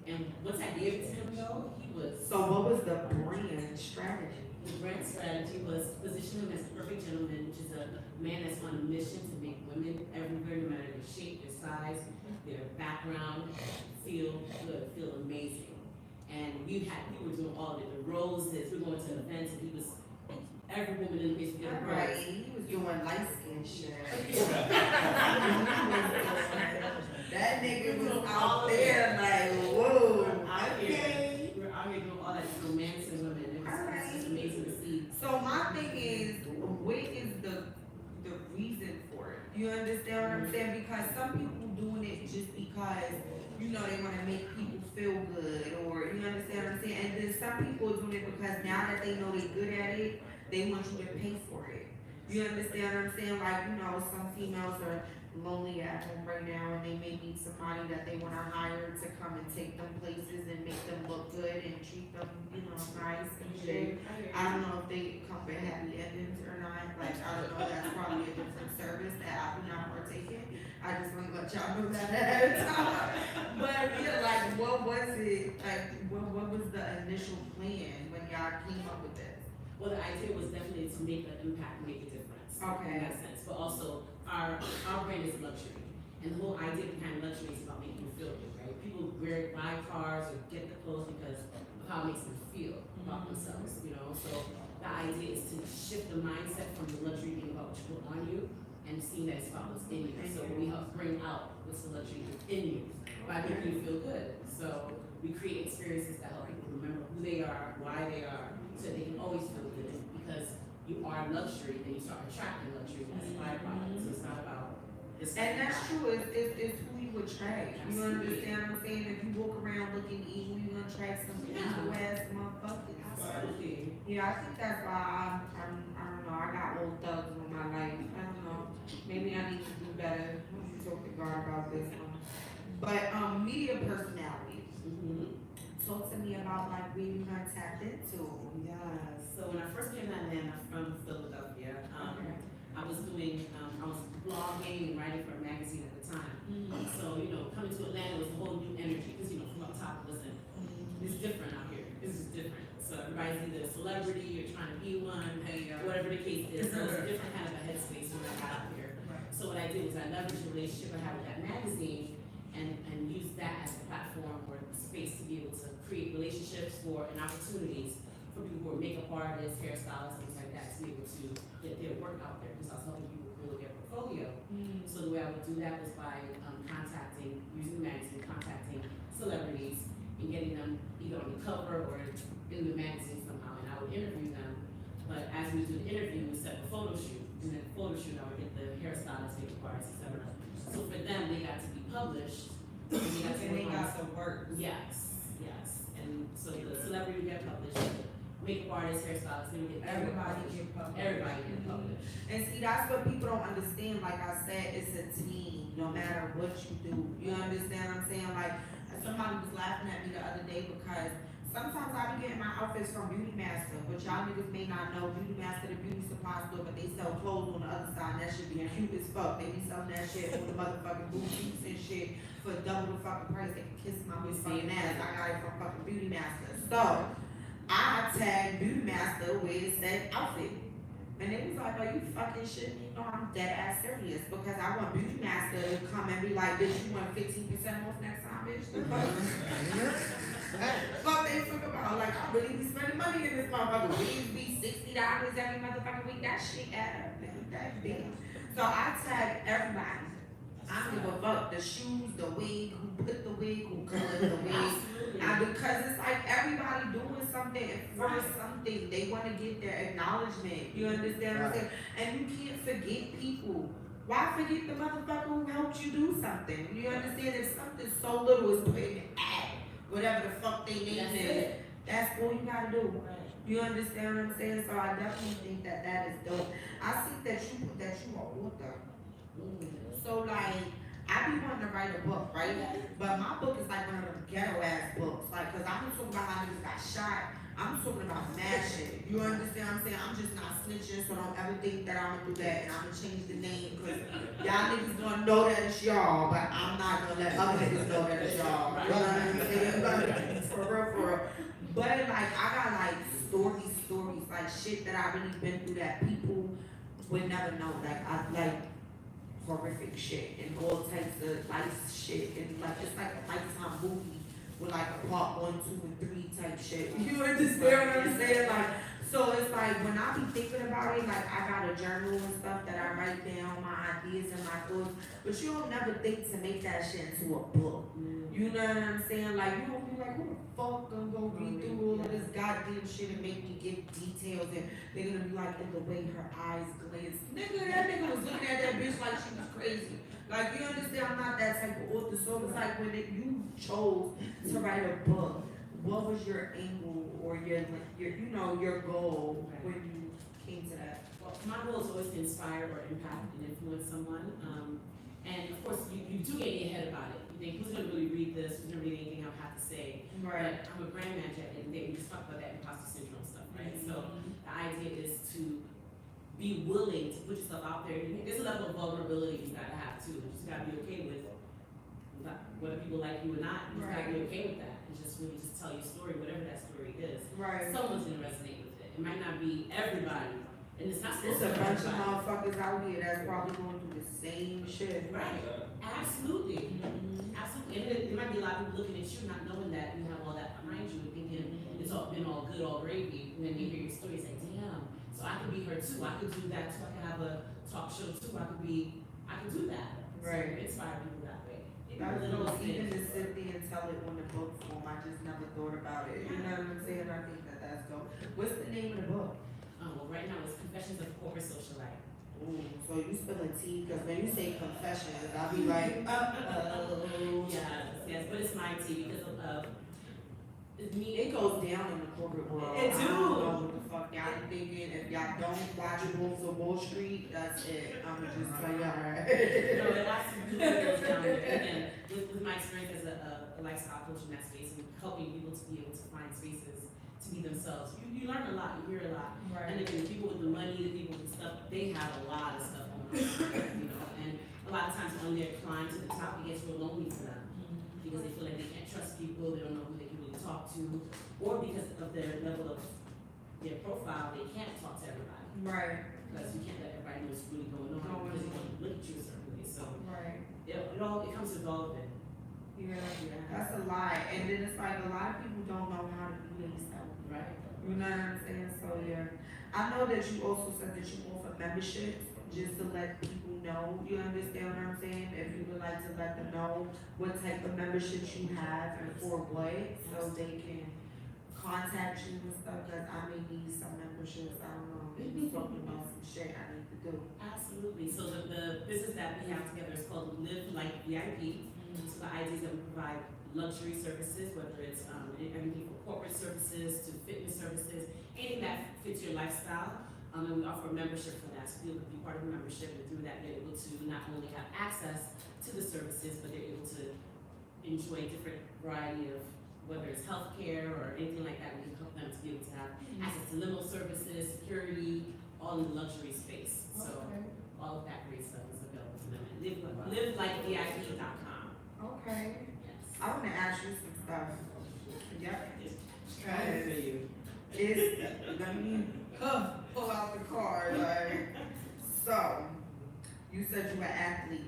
And once I gave it to him though, he was. So what was the brand strategy? The brand strategy was position him as a perfect gentleman, which is a man that's on a mission to make women everywhere, no matter their shape, their size, their background, feel good, feel amazing. And we were doing all of it, the roses, we were going to events, and he was, every woman in the place was getting Right, roses. he was doing light skin shit. That nigga was out there like, whoa, Out here, okay. we were out here doing all that romancing women, it was just amazing to see. So my thing is, what is the reason for it? You understand what I'm saying? Because some people doing it just because, you know, they wanna make people feel good, or, you understand what I'm saying? And then some people doing it because now that they know they're good at it, they want you to pay for it. You understand what I'm saying? Like, you know, some females are lonely at home right now and they may need somebody that they wanna hire to come and take them places and make them look good and treat them, you know, nice and shit. I don't know if they come with happy endings or not, like, I don't know, that's probably a different service that I do not partake in. I just wanna let y'all know that ahead of time. But yeah, like, what was it, like, what was the initial plan when y'all came up with this? Well, the idea was definitely to make an impact, make a difference. Okay. In that sense, but also our brand is luxury, and the whole idea behind luxury is about making you feel good, right? People buy cars or get the clothes because of how it makes them feel about themselves, you know. So the idea is to shift the mindset from the luxury being about what you put on you and seeing that it's about what's in you. So we help bring out what's the luxury within you by making you feel good. So we create experiences that help people remember who they are, why they are, so they can always feel good. Because you are luxury, then you start attracting luxury as a byproduct. So it's not about this. And that's true, it's who you attract. You understand what I'm saying? If you walk around looking evil, you gonna attract some evil ass motherfuckers. Absolutely. Yeah, I think that's why I don't know, I got old thugs in my life. I don't know. Maybe I need to do better. We can talk to God about this one. But media personality. Talk to me about like where you got tapped into. Yeah. So when I first came to Atlanta from Philadelphia, I was doing, I was blogging and writing for a magazine at the time. So, you know, coming to Atlanta was a whole new energy, because, you know, from up top, listen, it's different out here. This is different. So everybody's either a celebrity or trying to be one, whatever the case is. So it's a different kind of a headspace when I got out here. So what I did was I leveraged the relationship I had with that magazine and used that as a platform or a space to be able to create relationships for and opportunities for people who are makeup artists, hairstylists, things like that, to be able to get their work out there, because I was helping people build their portfolio. So the way I would do that was by using the magazine, contacting celebrities and getting them either on the cover or in the magazine somehow, and I would interview them. But as we do the interview, we set a photo shoot, and then the photo shoot, I would get the hairstylists, makeup artists, etc. So for them, they got to be published. And they got to work. Yes. And so the celebrity would get published, makeup artists, hairstylists, they would get everybody get published. And see, that's what people don't understand. Like I said, it's a team, no matter what you do. You understand what I'm saying? Like, somebody was laughing at me the other day because sometimes I be getting my outfits from Beauty Master, which y'all niggas may not know. Beauty Master, the beauty supply store, but they sell clothes on the other side. That shit be cute as fuck. They be selling that shit on the motherfucking boutiques and shit for double the fucking price. They can kiss my fucking ass. I got it from fucking Beauty Master. So I tagged Beauty Master with said outfit. And they was like, "Oh, you fucking shit." You know, I'm dead ass serious because I want Beauty Master to come and be like, "Bitch, you want 15% off next time, bitch?" The fuck they talk about? Like, I really be spending money in this motherfucker. Wigs be $60 every motherfucking week. That shit add up, man. That big. So I tag everybody. I don't give a fuck. The shoes, the wig, who put the wig, who colored the wig. Because it's like everybody doing something for something. They want to get their acknowledgement. You understand what I'm saying? And you can't forget people. Why forget the motherfucker who helped you do something? You understand? If something so little is put in the ad, whatever the fuck they name is, that's all you gotta do. You understand what I'm saying? So I definitely think that is dope. I see that you are author. So like, I be wanting to write a book, right? But my book is like one of them ghetto ass books. Like, cause I'm talking about how niggas got shot. I'm talking about mad shit. You understand what I'm saying? I'm just not snitching, so don't ever think that I'm gonna do that and I'm gonna change the name, cause y'all niggas gonna know that it's y'all, but I'm not gonna let other niggas know that it's y'all. You know what I'm saying? Like, for real. But like, I got like stories, like shit that I really been through that people would never know. Like, I like horrific shit and all types of life shit and like it's like a lifetime movie with like a part 1, 2, and 3 type shit. You understand what I'm saying? Like, so it's like when I be thinking about it, like I got a journal and stuff that I write down my ideas and my thoughts, but you don't never think to make that shit into a book. You know what I'm saying? Like you don't be like, who the fuck I'm gonna read through all of this goddamn shit and make me get details and they're gonna be like in the way her eyes glance. Nigga, that nigga was looking at that bitch like she was crazy. Like, you understand, I'm not that type of author, so it's like when you chose to write a book, what was your angle or your goal when you came to that? Well, my goal is always to inspire or impact and influence someone. And of course, you do get in your head about it. You think, who's gonna really read this? Who's gonna read anything I have to say? Right. But I'm a brand manager, and we just talked about that imposter syndrome stuff, right? So the idea is to be willing to put yourself out there. There's a level of vulnerability you gotta have too. You just gotta be okay with whether people like you or not. You just gotta be okay with that and just really just tell your story, whatever that story is. Right. Someone's gonna resonate with it. It might not be everybody, and it's not There's supposed a to be bunch of everybody. motherfuckers out here that's probably going through the same shit. Right. Absolutely. Absolutely. And there might be a lot of people looking at you not knowing that you have all that behind you and thinking it's all been all good, all gravy. And then you hear your story, it's like, damn, so I could be her too. I could do that too. I could have a talk show too. I could do that. Right. So inspire people that way. That's Little dope. Even things. to sit there and tell it on the book form, I just never thought about it. You know what I'm saying? I think that's dope. What's the name of the book? Well, right now it's Confessions of a Corporate Socialite. Ooh, so you spilling tea? Because when you say confessions, I'll be like, Yes, but it's my tea because of it's me. It goes down in the corporate world. It do. I don't know what the fuck y'all thinking. If y'all don't watch Wolves of Wall Street, that's it. I'ma just tell y'all No, right. it absolutely goes down there. Again, with my experience as a lifestyle coach in that space and helping people to be able to find spaces to be themselves, you learn a lot, you hear a lot. And again, the people with the money, the people with the stuff, they have a lot of stuff going on, you know. And a lot of times when they're climbing to the top, it gets real lonely for them because they feel like they can't trust people, they don't know who they can really talk to, or because of their level of their profile, they can't talk to everybody. Right. Because you can't let everybody know what's really going on because they want to look at you a certain way. So Right. it comes evolving. Yeah, that's a lot. And then it's like a lot of people don't know how to do themselves. Right. You know what I'm saying? So yeah. I know that you also said that you offer memberships just to let people know. You understand what I'm saying? If you would like to let them know what type of memberships you have and for what, so they can contact you and stuff, because I may need some memberships. I don't know. Maybe talking about some shit I need to do. Absolutely. So the business that we have together is called Live Like VIP. So the idea is that we provide luxury services, whether it's everything from corporate services to fitness services, anything that fits your lifestyle. And we offer a membership for that. So people can be part of the membership, and through that they're able to not only have access to the services, but they're able to enjoy a different variety of, whether it's healthcare or anything like that. We can help them to be able to have access to limo services, security, all in the luxury space. So all of that great stuff is available to them. And livelikeVIP.com. Okay. Yes. I want to ask you some stuff. Yep. Trying for you. Let me pull out the card. Like, so, you said you were an athlete.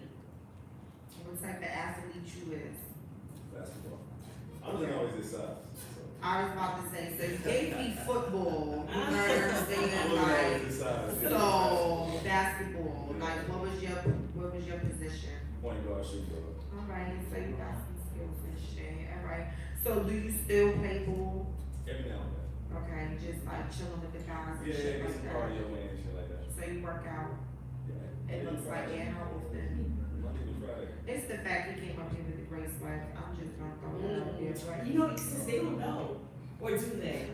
What type of athlete you is? Basketball. I wasn't always this size. So. I was about to say, so you gave me football. You know what I'm I saying? wasn't always Like, this size. so basketball. Like, what was your position? Point guard, shoot guard. Alright, so you got some skills and shit. Alright. So do you still play ball? Every now and then. Okay, just like chilling with the guys and Yeah, shit get like some that. cardio in and shit like that. So you work out. Yeah. It looks like it. How often? Monday through Friday. It's the fact he came up here with the gray sweat. I'm just gonna throw that out there. But You know, since they don't know, or do they?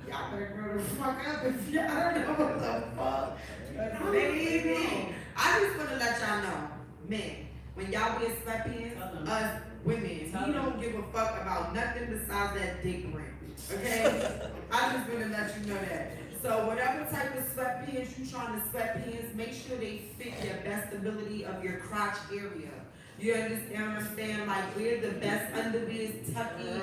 y'all better grow the fuck up if y'all don't know what the fuck. Baby, I just wanna let y'all know, men, when y'all wear sweatpants, us women, we don't give a fuck about nothing besides that dick print. Okay? I just wanna let you know that. So whatever type of sweatpants you trying to sweatpants, make sure they fit your best ability of your crotch area. You understand what I'm saying? Like wear the best underwears, tuck it,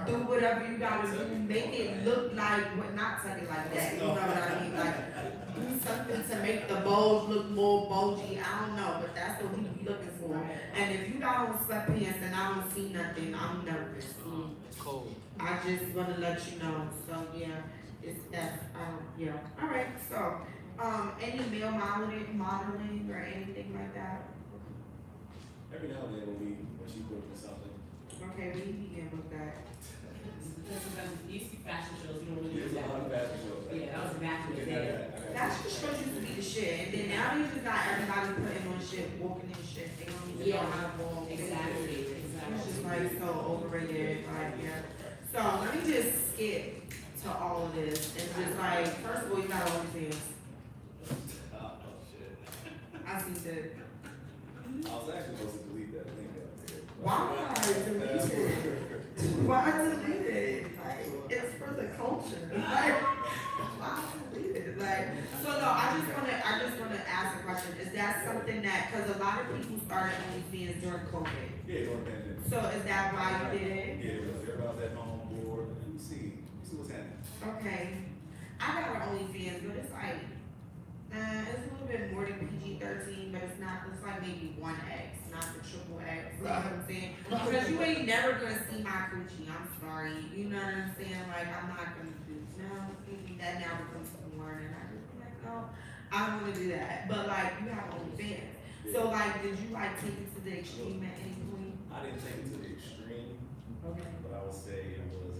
do whatever you gotta do, make it look like what not tuck it like that. You know what I mean? Like do something to make the bulge look more bulgy. I don't know, but that's what we be looking for. And if you got on sweatpants and I don't see nothing, I'm nervous. Cold. I just wanna let you know. So yeah, it's that. Yeah. All right. So, any male modeling or anything like that? Every now and then when she put in something. Okay, we begin with that. You see fashion shows, you don't really There's do a that. lot of fashion shows. Yeah, that was back in the day. Fashion shows used to be the shit, and then now you just got everybody putting on shit, walking in shit. They don't even know how to walk. Exactly, It's exactly. just like so overrated. Like yeah. So let me just skip to all of this and just like first of all, you got OnlyFans. Oh, shit. I see that. I was actually supposed to delete that link out there. Why delete it? Why delete it? Like, it's for the culture. Like, why delete it? Like, so no, I just wanna ask a question. Is that something that, cause a lot of people started OnlyFans during COVID. Yeah, during the pandemic. So is that why you did it? Yeah, everybody's at home bored. Let me see what's happening. Okay. I got an OnlyFans, but it's like, it's a little bit more than PG-13, but it's not, it's like maybe 1X, not the triple X, you know what I'm saying? Because you ain't never gonna see my coochie, I'm sorry, you know what I'm saying? Like, I'm not gonna do, no, maybe that now becomes porn, and I just be like, no, I don't wanna do that, but like, you have OnlyFans. So like, did you like take it to the extreme at any point? I didn't take it to the extreme, Okay. but I would say it was,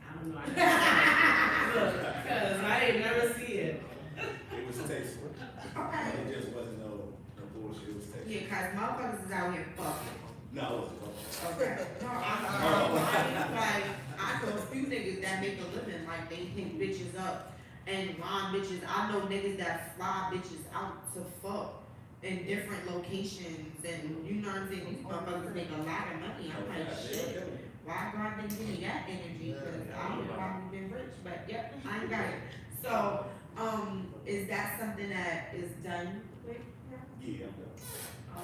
I don't know. Cause I ain't never see it. it was tasteful. Okay. It just wasn't no bullshit. It was tasteful. Yeah, cause motherfuckers is out here fucking. No, it wasn't. Okay. No, like, I know a few niggas that make a living, like they pick bitches up and line bitches. I know niggas that fly bitches out to fuck in different locations and you know what I'm saying? These motherfuckers make a lot of money. I'm like, shit. Why God didn't give me that energy? Cause I don't know how we've been rich, but yep, I ain't got it. So, is that something that is done with? Yeah, I'm done. I'm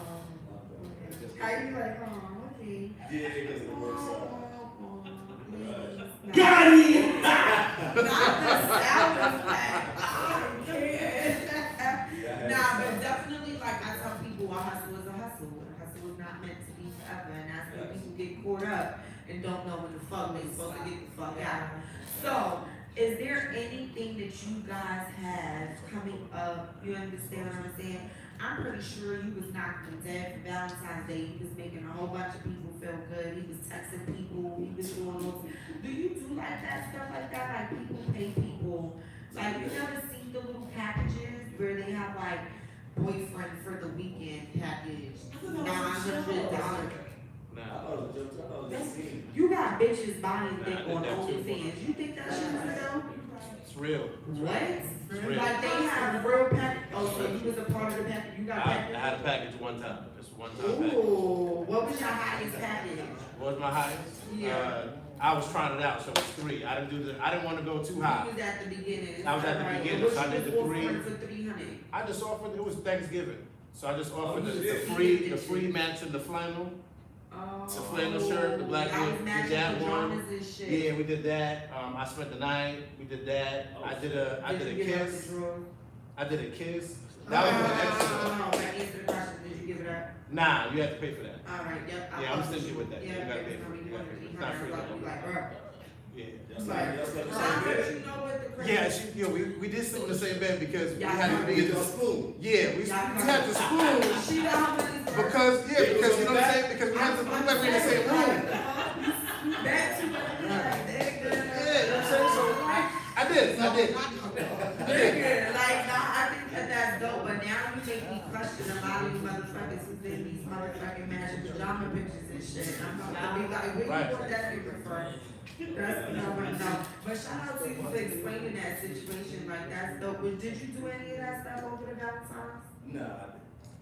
Okay. done. How you like, oh, okay. Yeah, because of the work side. Got it! Not the sound effect. I don't care. Nah, but definitely, like I tell people, a hustle is a hustle. A hustle is not meant to be forever, and that's where people get caught up and don't know when the fuck they supposed to get the fuck out. So, is there anything that you guys have coming up? You understand what I'm saying? I'm pretty sure you was knocking dead for Valentine's Day. He was making a whole bunch of people feel good. He was texting people. He was doing those. Do you do like that stuff like that? Like people pay people. Like you never seen the little packages where they have like boyfriend for the weekend package, $900. I thought it was a joke. I thought it was a scene. You got bitches buying Nah, thing I did on that too. OnlyFans. You think that shit is real? It's real. What? real. Like they have real package. Oh, so you was a part of the package. You got I package. had a package one time. It's a one-time package. Ooh, what was your highest package? What was my highest? Yeah. I was trying it out, so it was 3. I didn't want to go too high. You was at the beginning. I was at the Right. beginning, What so I you did was the offering 3. for 300. I just offered, it was Thanksgiving. So I just offered Oh, the you did. free matching the flannel. Oh. It's a flannel shirt, the black Y'all was one, matching did that pajamas one. and shit. Yeah, we did that. I spent the night. We did that. I did a Did you give up the kiss. drawer? I did a kiss. That was an extra. No, that answered the question. Did you give it up? Nah, you have to pay for that. All right, yep. I Yeah, I'm fucked stingy you. with that. Yeah, You gotta pay it's for gonna it. be You $100, gotta- it's not free. like, bruh. Yeah. Y'all Like, slept in the but same bed? you know what the crazy? Yeah, we did sleep in the same bed because we Yeah, had to be in With your the spoon. yeah, we had to spoon She know how much it's worth. because you know what I'm saying? Because we had to look like we in the same room. That's too much. Like, they good. Yeah, you know what I'm saying? So I did. Nigga, like, nah, I think that's dope, but now you make me question a lot of these motherfuckers who's in these motherfucking matching pajama pictures and shit. I'm about to be like, where Right. you want that nigga from? That's no one know. But shout out to you for explaining that situation, like, that's dope. But did you do any of that stuff over the Valentine's? Nah,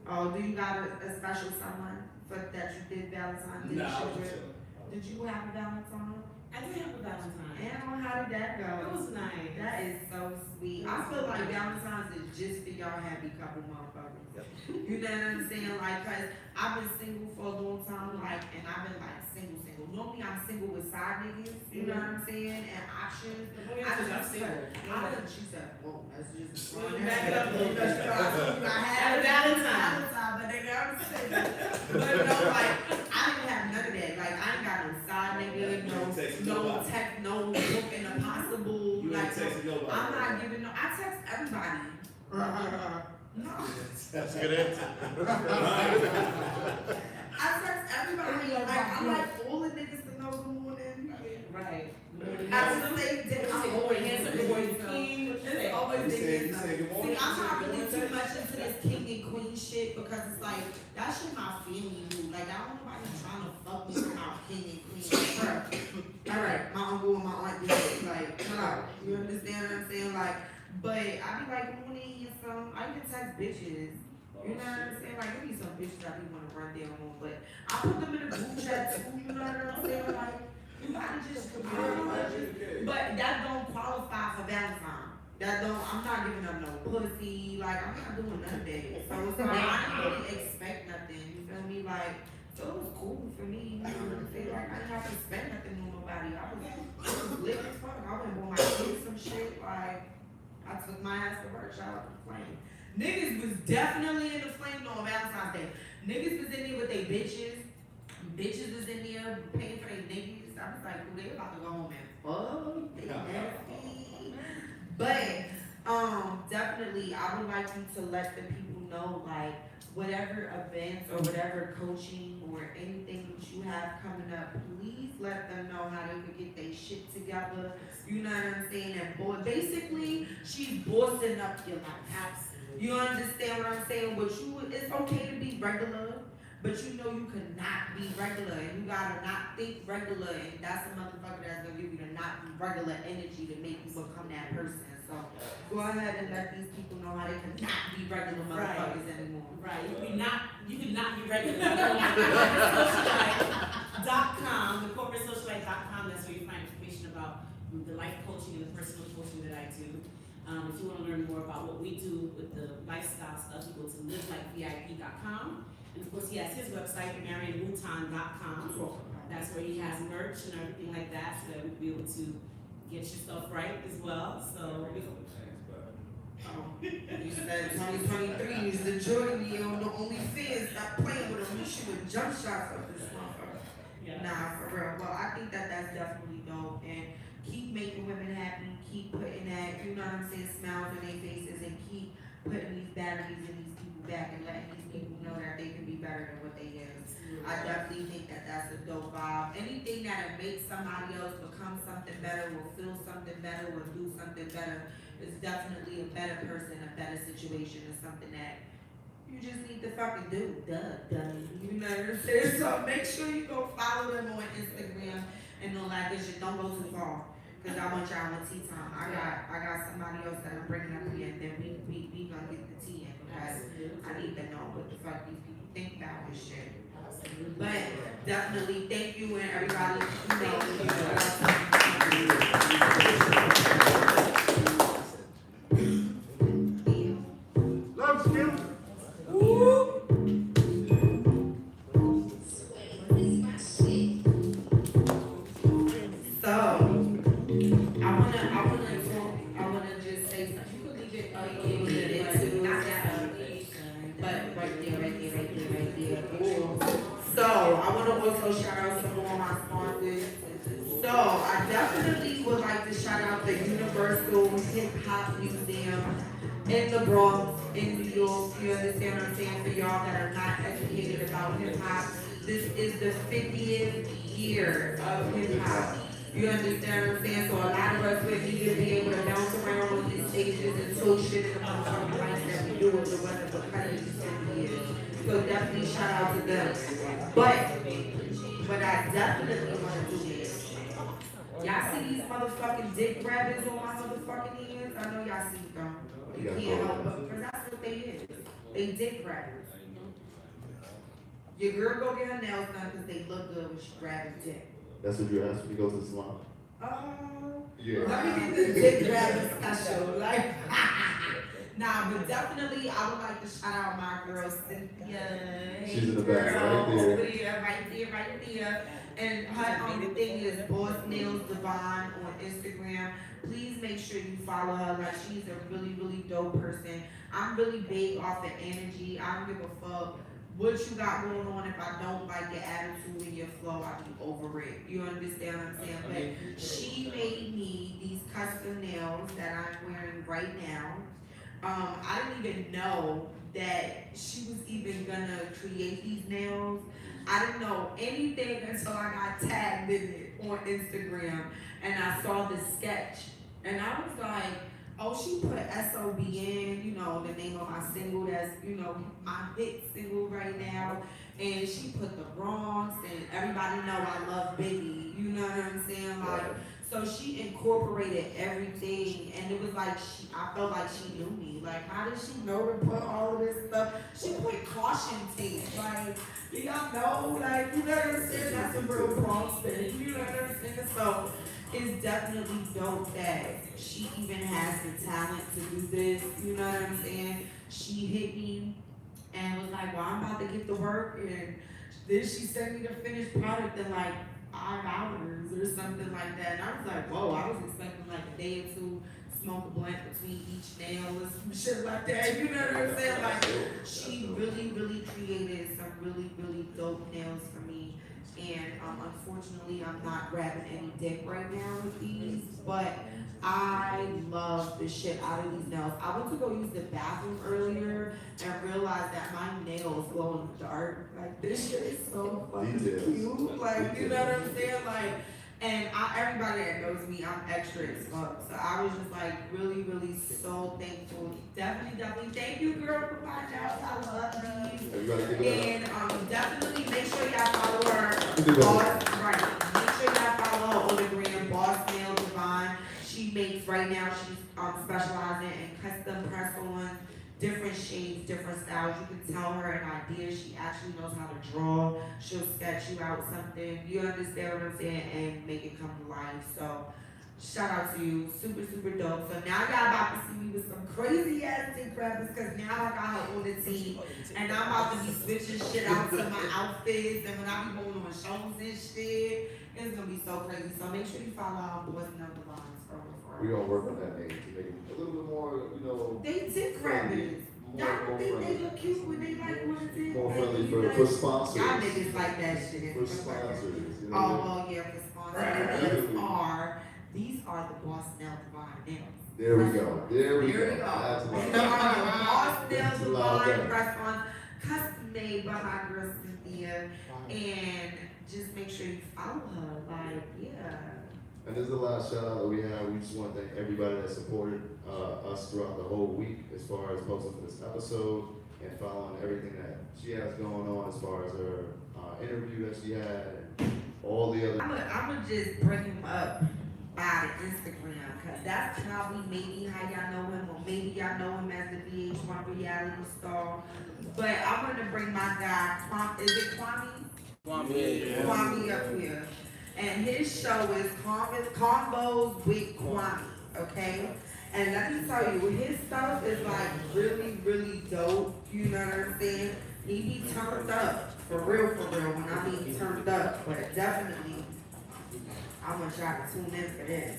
Oh, do you got a special someone for that you did Valentine's Day Nah, I shit was with? chilling. Did you have a Valentine? I did have a Valentine. And how did that go? It was nice. That is so sweet. I feel like Valentine's is just for y'all happy couple motherfuckers. You know what I'm saying? Like, cause I've been single for a long time, like, and I've been like single. Normally I'm single with side niggas, you know what I'm saying? And options. I'm single. She said, whoa, that's just. Back it up a little bit. I had a Valentine, but they got single. But no, like, I didn't have none of that. Like, I ain't got no side nigga, no book in a possible. You Like, ain't texting nobody. I'm not giving no. I text everybody. No. That's a good answer. I text everybody. Like, I like all the niggas to know good morning. Right. I just say that I'm I'm always handsome, always always king. It's always You said niggas. good morning. See, I'm not really too much into this king and queen shit because it's like that shit my family mood. Like I don't know nobody trying to fuck me about king and queen. Bruh. All right, my uncle and my aunt do it. Like, chill out. You understand what I'm saying? Like, but I be like, good morning, and some. I even text bitches. You know what I'm saying? Like, there be some bitches I be want to run down on, but I put them in a group chat too. You know what I'm saying? Like, you gotta just but that don't qualify for Valentine. That don't. I'm not giving up no pussy. Like, I'm not doing none of that. So it's like I didn't really expect nothing. You feel me? Like, so it was cool for me. You know what I'm saying? Like, I didn't have to spend nothing on nobody. I was lit as fuck. I went and bought my kids some shit. Like, I took my ass to work. Shout out to Flame. Niggas was definitely in the flame on Valentine's Day. Niggas was in there with they bitches. Bitches was in there paying for their niggas. I was like, well, they about to go home and fuck. They nasty. But definitely, I would like you to let the people know, like, whatever events or whatever coaching or anything that you have coming up, please let them know how they can get their shit together. You know what I'm saying? And boy, basically, she's bossing up your life. You understand what I'm saying? But it's okay to be regular, but you know you cannot be regular, and you gotta not think regular, and that's a motherfucker that's gonna give you the not be regular energy to make you become that person. So go ahead and let these people know how they cannot be regular motherfuckers anymore. Right. You cannot be regular. Socialite.com, the corporatesocialite.com, that's where you find information about the life coaching and the personal coaching that I do. If you want to learn more about what we do with the lifestyle stuff, you go to livelikevip.com. And of course, he has his website, MarionWutan.com. That's where he has merch and everything like that, so that we'll be able to get your stuff right as well. So, You said 2023 is the Jordan year on the OnlyFans. Stop playing with them. You shooting jump shots of this motherfucker. yeah. Nah, for real. Well, I think that's definitely dope. And keep making women happy. Keep putting that, you know what I'm saying, smiles on their faces, and keep putting these batteries in these people back and letting these people know that they can be better than what they is. I definitely think that's a dope vibe. Anything that'll make somebody else become something better, or feel something better, or do something better, is definitely a better person, a better situation, or something that you just need to fucking do. Dummy. You know what I'm saying? So make sure you go follow them on Instagram and all that good shit. Don't go too far. Cause I want y'all on tea time. I got somebody else that I'm bringing up here, and then we gonna get the tea in, because I need to know what the fuck these people think about this shit. But definitely thank you, and everybody, Love Skiddlez. So, I wanna just say something. You could leave it, not that, but right there. So, I wanna also shout out some more of my sponsors. So, I definitely would like to shout out the Universal Hip Hop Museum in the Bronx, in New York. You understand what I'm saying? For y'all that are not educated about hip hop, this is the 50th year of hip hop. You understand what I'm saying? So a lot of us wouldn't even be able to bounce around on these stages and talk shit in the motherfucking life that we do if it wasn't because of these 50 years. So definitely shout out to them. But what I definitely want to do is, y'all see these motherfucking dick grabbers on my motherfucking hands? I know y'all see them. You can't help it, because that's what they is. They dick grabbers. Your girl go get her nails done because they look good when she grabs a dick. That's what you asked when you go to the salon? Yeah. Let me get the dick grabbing special. Like, nah, but definitely I would like to shout out my girl Cynthia. She's in the back, right there. Right there. And her thing is Boss Nails Divine on Instagram. Please make sure you follow her. Like, she's a really, really dope person. I'm really big off the energy. I don't give a fuck what you got going on. If I don't like your attitude and your flow, I be over it. You understand what I'm saying? But she made me these custom nails that I'm wearing right now. I didn't even know that she was even gonna create these nails. I didn't know anything until I got tagged in it on Instagram and I saw the sketch. And I was like, oh, she put SOBN, you know, the name of my single that's, you know, my hit single right now. And she put the Bronx, and everybody know I love Biggie, you know what I'm saying? Like, so she incorporated everything, and it was like, I felt like she knew me. Like, how did she know to put all of this stuff? She put caution tape, like, do y'all know? Like, you know what I'm saying? That's a real Bronx thing, you know what I'm saying? So, it's definitely dope that she even has the talent to do this, you know what I'm saying? She hit me and was like, well, I'm about to get to work, and then she sent me the finished product in like 5 hours or something like that. And I was like, whoa, I was expecting like a day or two, smoke a blunt between each nail or some shit like that, you know what I'm saying? Like, she really, really created some really, really dope nails for me. And unfortunately, I'm not grabbing any dick right now with these, but I love the shit out of these nails. I went to go use the bathroom earlier and realized that my nails glow in the dark. Like, this shit is so fucking cute. Like, you know what I'm saying? Like, and everybody that knows me, I'm extra as fuck. So I was just like really, really so thankful. Definitely thank you, girl, for my nails. I love these. And definitely make sure y'all follow her. Make sure y'all follow her on the gram, Boss Nail Divine. She makes right now. She's specializing in custom press-ons, different shades, different styles. You can tell her an idea. She actually knows how to draw. She'll sketch you out something. You understand what I'm saying, and make it come to life. So shout out to you, super, super dope. So now y'all about to see me with some crazy ass dick rappers, because now I got her on the team, and I'm about to be switching shit out to my outfits, and when I be going on shows and shit, it's gonna be so crazy. So make sure you follow our Boys and Other Lines. We're gonna work on that name to make it a little bit more, you know. They dick rappers. Y'all don't think they look cute when they like one of them? More friendly for sponsors. Y'all niggas like that shit. For sponsors, you know. Oh, well, yeah, for sponsors. These are the Boss Nail Divine nails. There we go. There we go. That's Boss Nail Divine press-on, custom made by my girl Cynthia. And just make sure you follow her. Like, yeah. And this is the last shout out that we have. We just want to thank everybody that supported us throughout the whole week as far as posting for this episode and following everything that she has going on as far as her interview that she had and all the other. I'm gonna just bring him up by the Instagram, because that's probably maybe how y'all know him, or maybe y'all know him as the VH1 reality star. But I'm gonna bring my guy, is it Kwame? Kwame up here. And his show is Combos with Kwame, okay? And let me tell you, his stuff is like really, really dope, you know what I'm saying? He be turned up, for real, when I mean turned up, but definitely, I want y'all to tune in for this.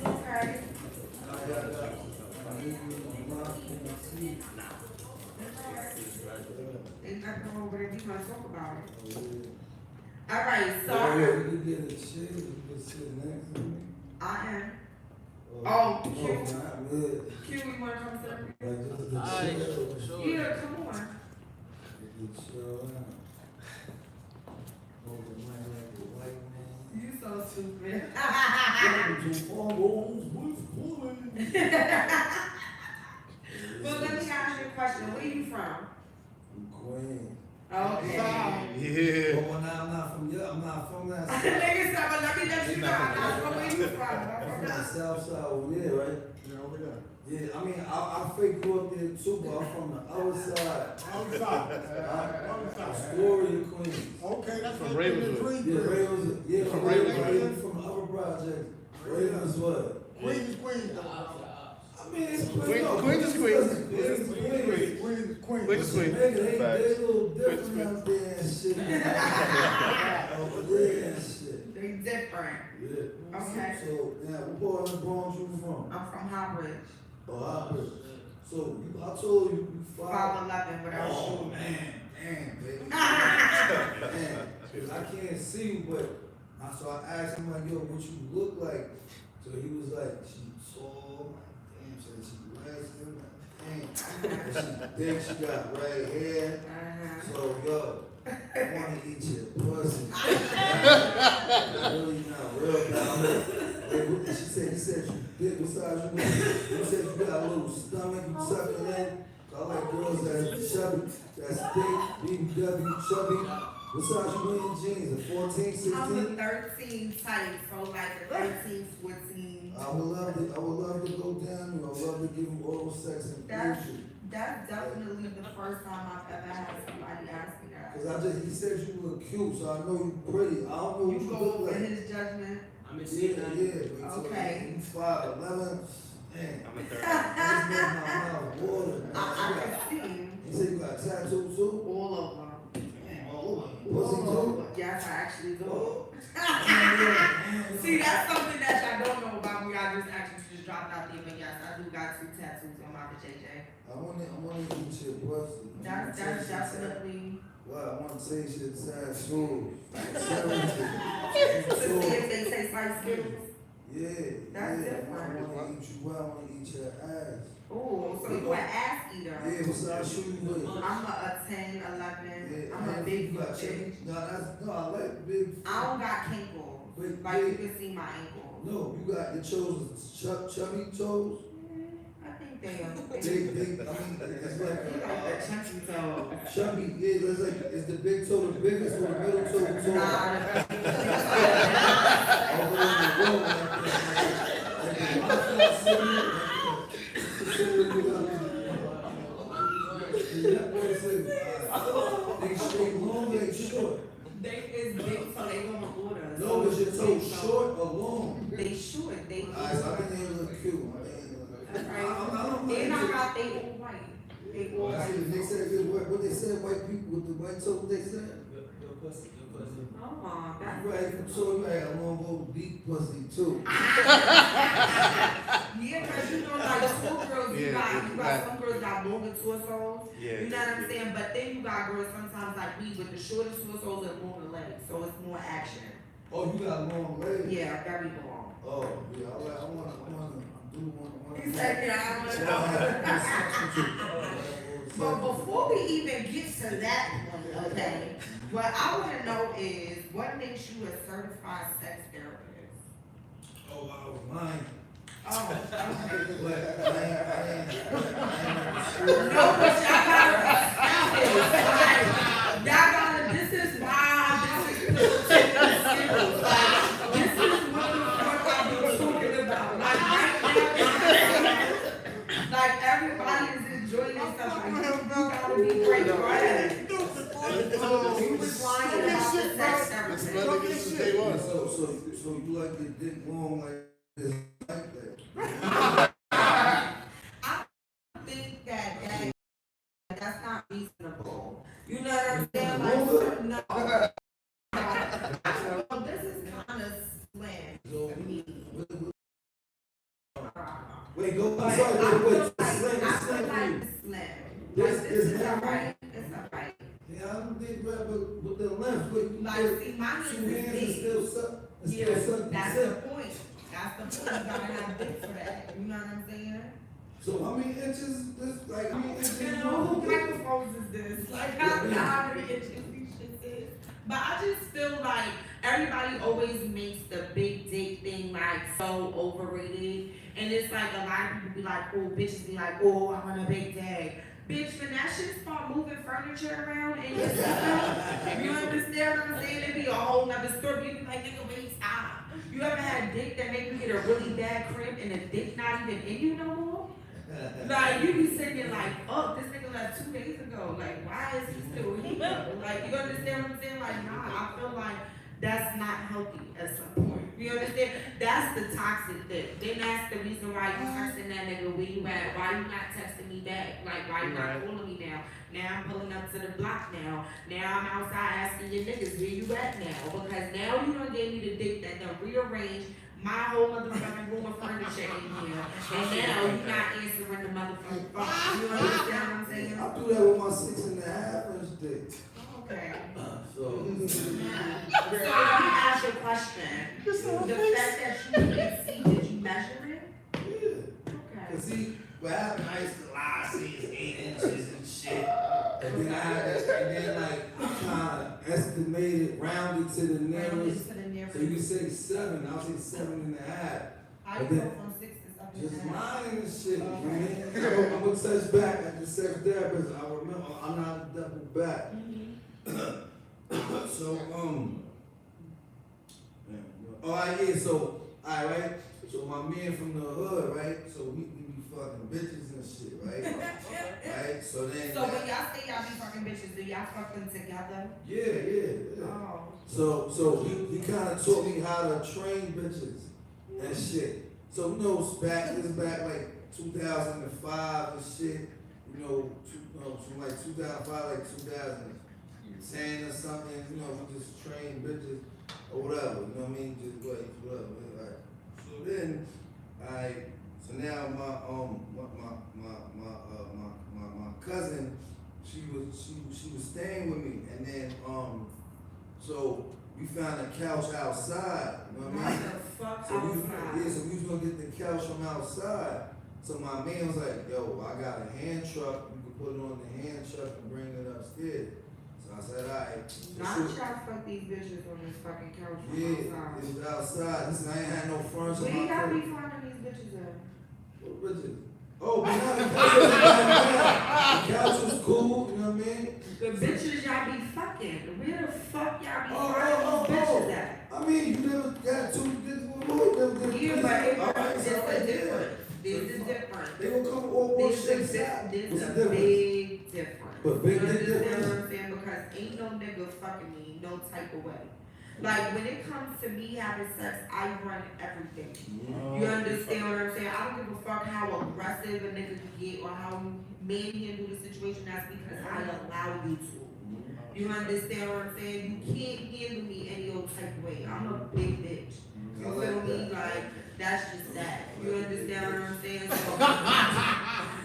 Okay. Ain't nothing wrong with it, we gonna talk about it. Alright, so. You get a shit, you can sit next to me. I am. Oh, Q. Not good. Q, you wanna come to the? Like just the chill. Yeah, come on. You chill out. Hold the mic like a white man. You so stupid. Welcome to Combos with Woman. Well, let me ask you a question. Where you from? Queen. Okay. Yeah. But when I'm not from that. Nigga said, well, let me let you know I'm not from where you from. I'm from that South side over there, right? Yeah, over there. Yeah, I mean, I fake grew up there too, but I'm from the other side. Outside. Outside. Astoria, Queens. Okay, that's From what Ravenswood. Yeah, Ravens, yeah, From from Ravenswood. from the upper project. Ravenswood. Queens is Queens. I mean, it's Queens is Queens. Queens is Queens. Queens is Queens. Queens is Queens. Nigga, Facts. they a little different out there and shit. Over there and shit. They different. Yeah. Okay. So, now, what part of the Bronx you from? I'm from High Ridge. Oh, Hopper. So, I told you 5'11" without Oh, shoes. man. Damn, baby. Man. 'Cause I can't see you, but so I asked him, like, yo, what you look like? So he was like, she tall, damn, so she lasting, damn. And she thick, she got red hair. So, yo, I wanna eat your pussy. Really not real now. She said, he said you big besides you. You said you got a little stomach, you suck it in. I like girls that's chubby, that's thick, BBW, chubby. What size you wearing jeans? A 14, 16? I'm a 13 type, so like a 13, 14. I would love to go down, you know, love to give you oral sex and That's- future. That's definitely the first time I've ever had somebody ask me that. Cause he said you look cute, so I know you pretty. I don't know what You you go look with like. his judgment. I'm in Yeah, shape. yeah. Okay. You 5'11". Man, I'm a third. this made my mouth water, man. I can see him You said you got tattoos too? all over. Man, all over. All Pussy too? over. Yes, I actually do. Oh. See, that's something that y'all don't know about me. I just actually just dropped out there, but yes, I do got 2 tattoos on my JJ. I wanna eat your pussy. That's definitely Well, I wanna taste your tattoo. to see if they taste like Skiddlez. Yeah, That's yeah. different. I wanna eat you well, I wanna eat your ass. Ooh, so you an ass eater. Yeah, what size shoe you with? I'm a 10, 11. Yeah, I'm a man, big you got bitch. No, I like big. I don't got kinkles. Wait, Like you wait. can see my ankles. No, you got your toes, chubby toes. I think they are. They, I mean, it's like You like the chunky toe. chubby. Yeah, it's like is the big toe the biggest or the middle toe the tallest? Over in the road, like the Mafia City, they straight long, they short. They is big, so they gonna order. No, but your toes short or long? They short. They. Alright, so I think they look cute. They not got. They all white. They all I see white. they said what they said white people with the white toe. What they said? Oh, that's. Right, so you had a long old deep pussy too. Yeah, cause you know, like some girls, you got some girls got longer torsos. Yeah. You know what I'm saying? But then you got girls sometimes like me with the shortest torsos and longer legs, so it's more action. Oh, you got long legs. Yeah, very long. Oh, yeah. I do want. He said, yeah, But before we even get to that one, okay, what I want to know is what makes you a certified sex therapist? Oh, I was lying. Oh, okay. But I ain't No, but y'all gotta, this is why this is Skiddlez. Like, this is what the fuck I've been talking about. Like, right now, like, everybody is enjoying this stuff. Like, you gotta be great, right? You was lying about the sex therapist. So you like your dick long like this, like that? I think that's not reasonable. You know what I'm saying? Like, no. Well, this is kind of slim to me. Wait, go. But I'm I sorry. feel Wait, like it's slim. slim. Like This this is is not alright. It's alright. Yeah, I don't think right, but with the length, wait, Like, see, my two hands hands is is big. still suck. Yeah, that's the point. That's the point. You gotta have dick for that. You know what I'm saying? So how many inches? This like how many inches? You know, who microphones is this? Like, I don't know how many inches these shit is. But I just feel like everybody always makes the big dick thing like so overrated. And it's like a lot of people be like, oh, bitches be like, oh, I want a big dick. Bitch, when that shit start moving furniture around in your system, you understand what I'm saying? It be a whole nother story. You be like, nigga, wait, stop. You ever had a dick that make you get a really bad cramp and the dick not even in you no more? Like, you be sitting there like, oh, this nigga left 2 days ago. Like, why is he still here? Like, you understand what I'm saying? Like, nah, I feel like that's not healthy at some point. You understand? That's the toxic thing. Then that's the reason why you texting that nigga, where you at? Why you not texting me back? Like, why you not calling me now? Now I'm pulling up to the block now. Now I'm outside asking your niggas, where you at now? Because now you done gave me the dick that done rearranged my whole motherfucking room of furniture in here. And now you not answering the motherfucking phone. You understand what I'm saying? I do that with my 6.5-inch dick. Okay. So, So let me ask you a question. The fact that you can't see, did you measure it? yeah. Okay. Cause see, what happened, I used to lie, say it's 8 inches and shit. And then I had that, and then like, I kinda estimated, rounded to the nearest. So you can say 7, I'll say 7.5. How you go from 6 to 7? Just lying and shit, man. I'm gonna touch back at the sex therapist. I remember, I'm not a double back. So, yeah, so, alright, so my man from the hood, right, so we be fucking bitches and shit, right? Right, so then. So when y'all say y'all be fucking bitches, do y'all fuck them together? Yeah. Oh. So he kind of taught me how to train bitches and shit. So you know, this is back like 2005 and shit. You know, from like 2005 like 2010 or something. You know, we just train bitches or whatever. You know what I mean? Just like whatever. Right. So then, so now my cousin, she was staying with me, and then so we found a couch outside, you know what I mean? What the fuck So we outside? was gonna get the couch from outside. So my man was like, yo, I got a hand truck, you can put it on the hand truck and bring it upstairs. So I said, alright. Not y'all fuck these bitches on this fucking couch from Yeah, outside. it was outside. Listen, I ain't had no furniture. Where in my y'all be crib. finding these bitches at? What bitches? Oh, but now the couch was cool, you know what I mean? The bitches y'all be fucking. Where the fuck y'all be Oh. finding these bitches at? I mean, you never got 2 different boys, never did Yeah, but it, Alright, it's so a right there. difference. This is different. They gonna come all This shake is side. this What's is the a difference? big difference. But big You understand difference? what I'm saying? Because ain't no nigga fucking me no type of way. Like when it comes to me having sex, I run everything. You understand what I'm saying? I don't give a fuck how aggressive a nigga can get or how manhandle the situation. That's because I allow you to. You understand what I'm saying? You can't handle me any old type of way. I'm a big bitch. You I feel like me? that. Like that's just that. You understand what I'm saying? So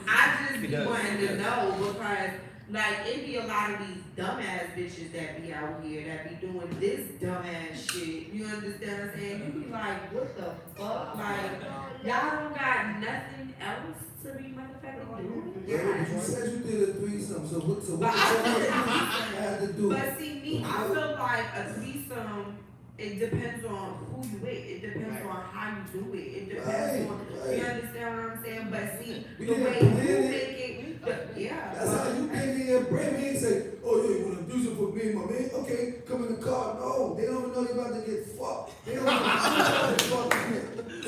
I just be wanting to know because like it be a lot of these dumbass bitches that be out here that be doing this dumbass shit. You understand what I'm saying? You be like, what the fuck? Like y'all don't got nothing else to be motherfucking doing? Yeah, but you said you did a threesome, so what the fuck had to do? But see me, I feel like a threesome, it depends on who you with. It depends on how you do it. It depends on, you understand what I'm saying? But see, the way you make it, yeah. That's how you came in and bring me and say, oh yeah, you wanna do something for me and my man? Okay, come in the car. No, they don't even know they about to get fucked. They don't even know they about to fuck.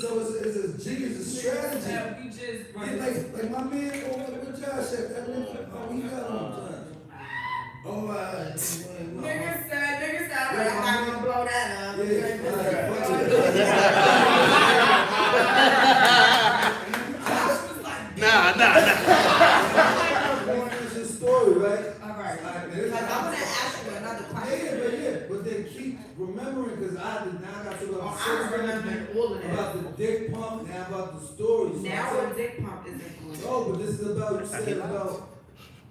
So it's a jig, it's a strategy. Yeah, we just Yeah, like my man over with Josh at that nigga, oh, he got on time. Oh, Nigga said, I'm not gonna blow that up. It's his story, right? Alright, Alright, like I wanna ask you another question. but then keep remembering, cause I got to Oh, I remember all of that. about the dick pump, now about the stories. Now a dick pump is influential. No, but this is about, you said about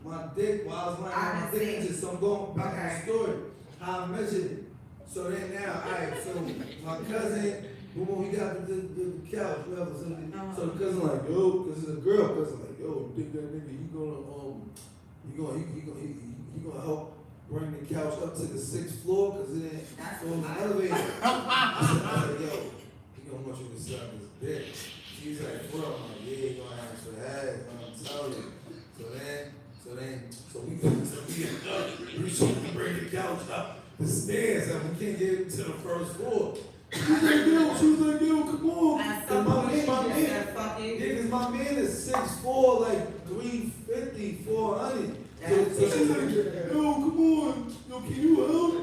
my dick, while I was lying on my dick, so I'm going back to the story, how I measured it. So then now, alright, so my cousin, boom, he got the couch, whatever, so the cousin like, yo, cause it's a girl, cousin like, yo, you think that nigga, he gonna help bring the couch up to the 6th floor, cause it ain't, so in the elevator. I said, yo, he gonna want you to suck his dick. She's like, bro, I'm like, yeah, he gonna have to have, I'm telling you. So we bring the couch up the stairs, and we can't get to the 1st floor. She was like, yo, come on. At And some my point, she man, my just man, said, fuck yeah, it. cause my man is 6'4", like 350, 400. So she's like, yo, come on, yo, can you help?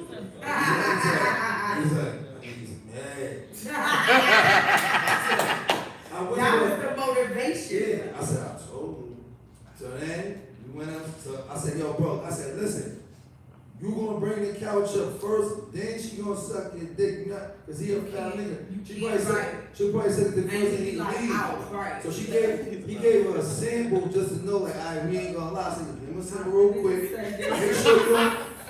He's like, he's mad. I went That up- was the motivation. Yeah, I said, I told him. So then we went up. So I said, yo, bro. I said, listen, you gonna bring the couch up first, then she gonna suck your dick, cause he a fat nigga. She'll probably suck the And first and he he like leave. out, right. So he gave her a sample just to know, like, alright, we ain't gonna lie. I said, give him a sample real quick.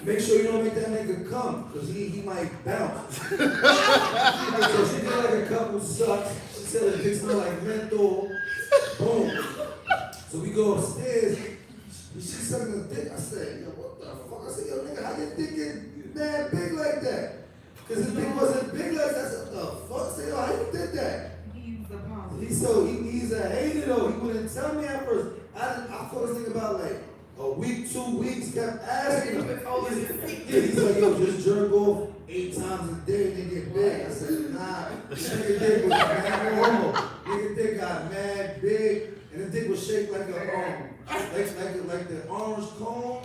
Make sure you don't make that nigga come, cause he might bounce. So she did like a couple sucks. She said the dick smell like menthol. Boom. So we go upstairs. She sucking the dick. I said, yo, what the fuck? I said, yo, nigga, how your dick get mad big like that? Cause his dick wasn't big like that. I said, what the fuck? I said, yo, how you did that? He used the pump. He's a hater though. He wouldn't tell me at first. I thought this nigga about like a week, 2 weeks, kept asking him. He's like, yo, just jerk off 8 times a day and then get big. I said, nah. Nigga dick was mad normal. Nigga dick got mad big, and the dick was shaped like a like the orange cone.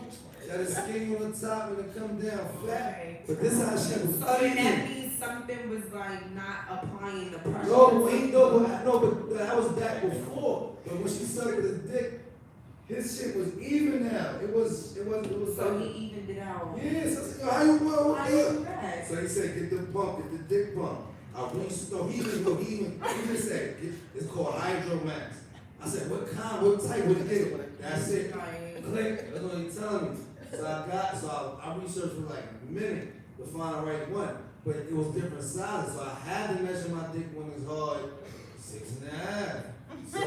Got a skinny on the top and it come down flat. But this how shit was. So then that means something was like not applying the pressure. But that was back before. But when she sucked his dick, his shit was even now. It was. So he evened it out. Yes, I said, yo, how you want Why that? you that? So he said, get the pump, get the dick pump. He even said, it's called Hydromax. I said, what kind, what type, what dick? That's it. Click, that's what he telling me. So I researched for like a minute to find the right one. But it was different sizes, so I had to measure my dick when it's hard, 6.5. So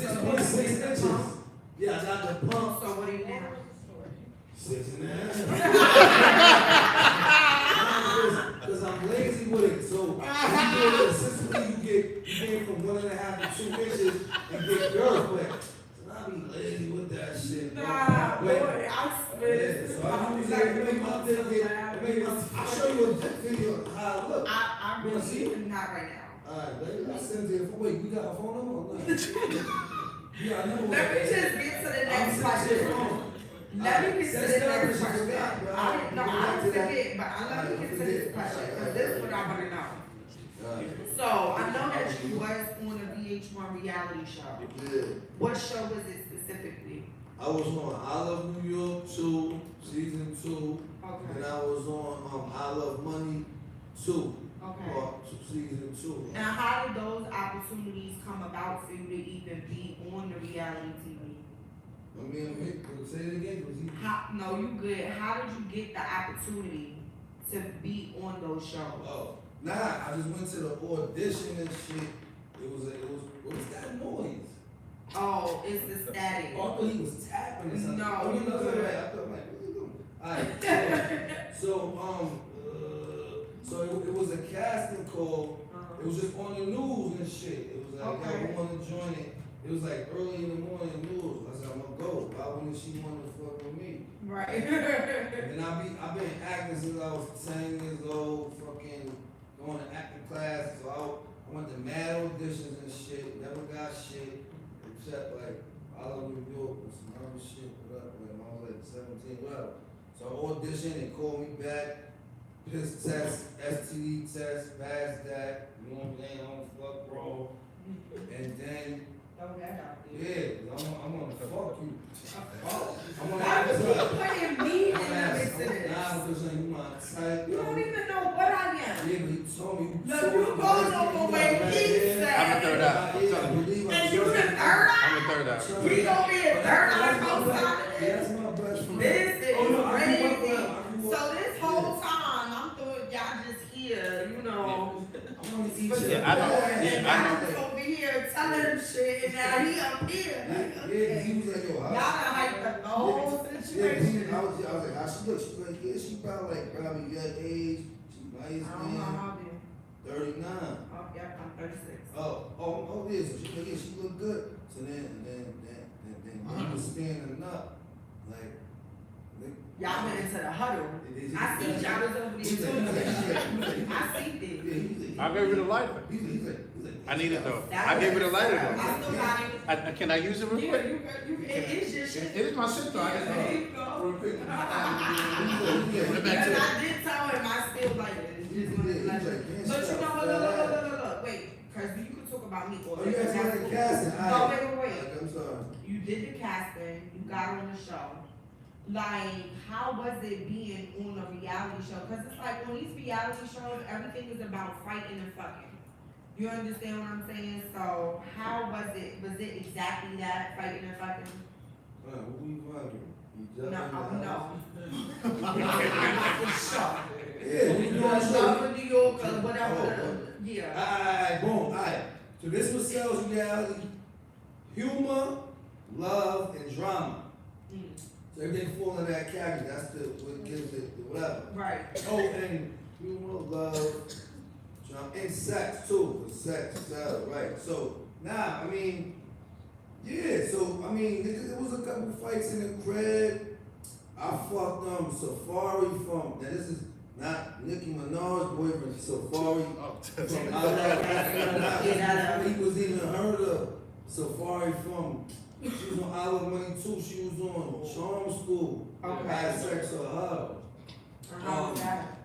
6.6 inches. Yeah, I got the pump. So what do you now? 6.5. Because I'm lazy with it. So if you do it consistently, you get from 1.5 to 2 inches and get girls wet. So I be lazy with that shit. Nah, But- boy, I swear. Yeah, so I use it to make my dick I'll show you a dick video of how I look. I You wanna see really it? not right now. Alright, baby, I'll send it to you. Wait, we got a phone number or not? Yeah, I know. Let me just get to the next question. Let me get to the next question. I forget, but let me get to this question, because this is what I want to know. So, I know that you was on a VH1 reality show. Yeah. What show was it specifically? I was on I Love New York 2, season 2, Okay, and I was on I Love Money 2, okay. season 2. Now, how did those opportunities come about for you to even be on the reality TV? I mean, say it again, was he? No, you good. How did you get the opportunity to be on those shows? Oh, nah, I just went to the audition and shit. What was that noise? Oh, it's the static. Oh, I thought he was tapping or something. No, Oh, you you know, good. I thought, like, what are you doing? Alright, so it was a casting call. It was just on the news and shit. It was like, Okay. yo, who wanna join it? It was like early in the morning news. I said, I'm gonna go. Why wouldn't she wanna fuck with me? Right. And I've been acting since I was 10 years old, fucking going to acting class. So I went to mad auditions and shit, never got shit, except like I love New York and some other shit, whatever, when I was like 17, whatever. So I auditioned, they called me back, piss test, STD test, passed that, you know what I'm saying, I don't fuck bro. And then, Throw that out there. yeah, I'm gonna fuck you. I'm gonna Why ask would you her. putting me in the mix of this? Nah, because you my type. You don't even know what I am. Yeah, but he told me. Look, you going over where he said. I'm the third eye. I'm telling you. And you the third eye? I'm the third eye. He gonna be a third eye outside of Yeah, this? that's my best friend. This is Oh, no, I grew up crazy. with him. So this whole time, I'm throwing y'all just here, you know. I want to eat Yeah, your I know. ass. And Yeah, I y'all just over here telling him shit, and now he up here. Like, Yeah, okay. he was like, yo, Y'all done hyped up the whole Yeah, situation. I was like, how she look? She was like, yeah, she probably your age. She nice, I don't know man. how big. 39. Oh, yep, I'm 36. Oh, yeah, so she like, yeah, she look good. So then he was standing up, like, Y'all went into the huddle. He- I see y'all was over there too. I see Yeah, this. he was like, I gave her the lighter. He's like, I need it though. That I gave her the was- lighter I though. still got it. Can I use it real Yeah, quick? you can, it is your shit. It is my shit though. I just There you go. Right back to Because it. I did tell him I still like it. It's just one of the legends. But you know what, look, wait, cause you could talk about me all Oh, day. you guys had the casting, No, wait. I'm sorry. You did the casting, you got on the show. Like, how was it being on a reality show? Cause it's like, on these reality shows, everything is about fighting and fucking. You understand what I'm saying? So, how was it? Was it exactly that, fighting and fucking? What were you fucking? You No, jumping no. out? The show. Yeah, we You doing know, a show. love in New York or whatever. Oh, Yeah. Alright, boom, alright. So this was sells reality, humor, love, and drama. Mm. So everything fall in that category. That's what gives it the whatever. Right. Oh, and humor, love, drama, and sex too. For sex, right? So now, I mean, yeah. So I mean, there was a couple fights in the crib. I fucked Safari from. Now this is not Nicki Minaj's boyfriend. Safari. Oh, From Yeah. he was even heard of Safari from. She was on I Love Money too. She was on Charm School. Okay. I had sex with her. How was that?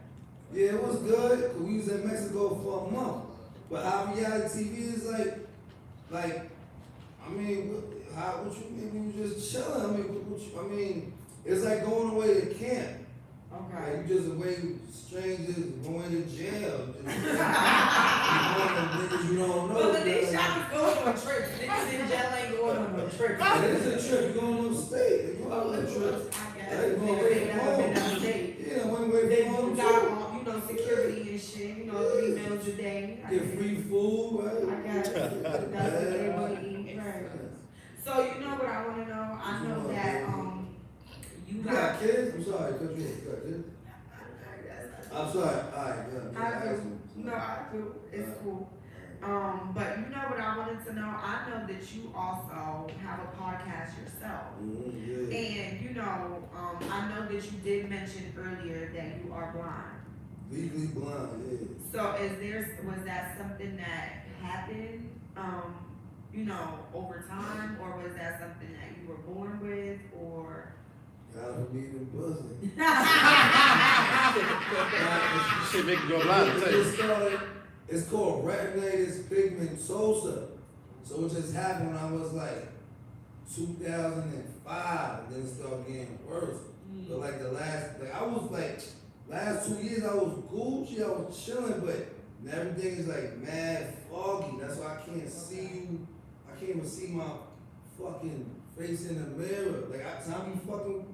Yeah, it was good. 'Cause we was in Mexico for a month. But how reality TV is like, I mean, what you mean? We was just chilling. I mean, I mean, it's like going away to camp. Okay. Like you just away with strangers, going to jail. Just, you going to niggas you don't know. Well, but these Like, shots go on trips. Niggas in jail ain't going on no trips. It is a trip. You're going upstate. You're going on a trip. I guess. They going Niggas away ain't from never been home. upstate. Yeah, one way They from home got, too. you know, security and shit, you know, 3 meals a day. I Get guess. free food, right? I guess. That's what they want to eat, right. So, you know what I want to know? I know that, you You got. got kids? I'm sorry, cut you off. You got kids? I'm sorry. Alright, yeah. I do. No, I do. It's cool. But you know what I wanted to know? I know that you also have a podcast yourself. Yeah. And you know, I know that you did mention earlier that you are blind. Legally blind, So was that something that happened, you know, over time, or was that something that you were born with, or? yeah. Gotta be the pussy. Shit make you go blind. I tell you. It started, it's called retinitis pigmentosa. So it just happened when I was like 2005, and then it started getting worse. But like I was like, last 2 years I was Gucci, I was chilling, but everything is like mad foggy. That's why I can't see you. I can't even see my fucking face in the mirror. Like I be fucking,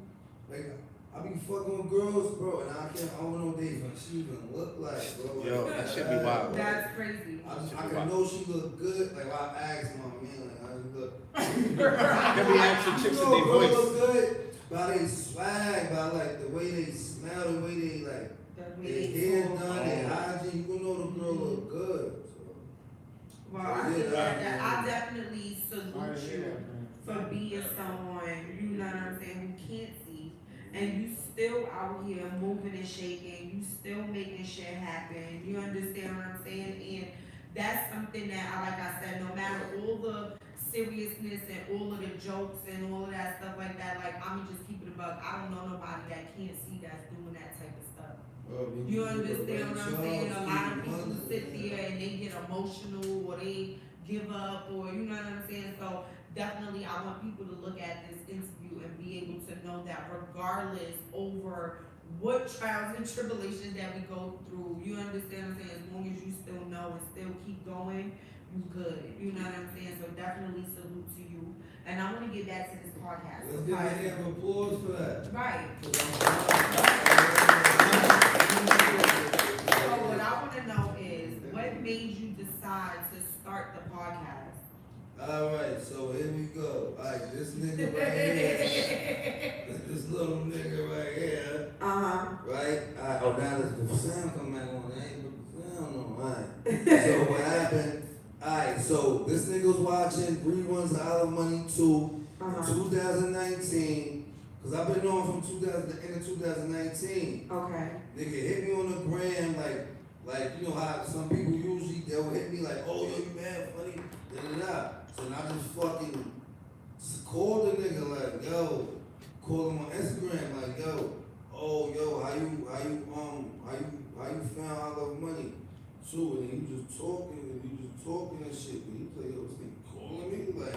like I be fucking with girls, bro, and I don't know what they she even look like, bro. Yo, Like, that shit be wild. That's crazy. I can know she look good. Like I asked my man, like I look. Can we ask some chicks in their Girls voice? look good by they swag, by like the way they smell, the way they like their hair done, their hygiene. You know the girl look good. So. Well, I think that I definitely salute you for being someone, you know what I'm saying, who can't see, and you still out here moving and shaking, you still making shit happen, you understand what I'm saying? And that's something that, like I said, no matter all the seriousness and all of the jokes and all of that stuff like that, like, I'ma just keep it a buck. I don't know nobody that can't see that's doing that type of stuff. You understand what I'm saying? A lot of people sit there and they get emotional or they give up, or you know what I'm saying? So definitely I want people to look at this interview and be able to know that regardless over what trials and tribulations that we go through, you understand what I'm saying? As long as you still know and still keep going, you good. You know what I'm saying? So definitely salute to you. And I want to get back to this podcast. Let's give a hand of applause for that. Right. So what I want to know is, what made you decide to start the podcast? Alright, so here we go. Alright, this nigga right here, this little nigga right here, right? Oh, now the sound come back on. I ain't put the sound on. Alright. So what happened? Alright, so this nigga was watching reruns of I Love Money 2 in 2019. Cause I've been on from the end of 2019. Okay. Nigga hit me on the gram like you know how some people use they'll hit me like, oh, yo, you mad funny, da. So then I just fucking called the nigga like, yo, call him on Instagram like, yo, oh, yo, how you found I love money? So and he just talking and shit. And he like, yo, this nigga calling me? Like,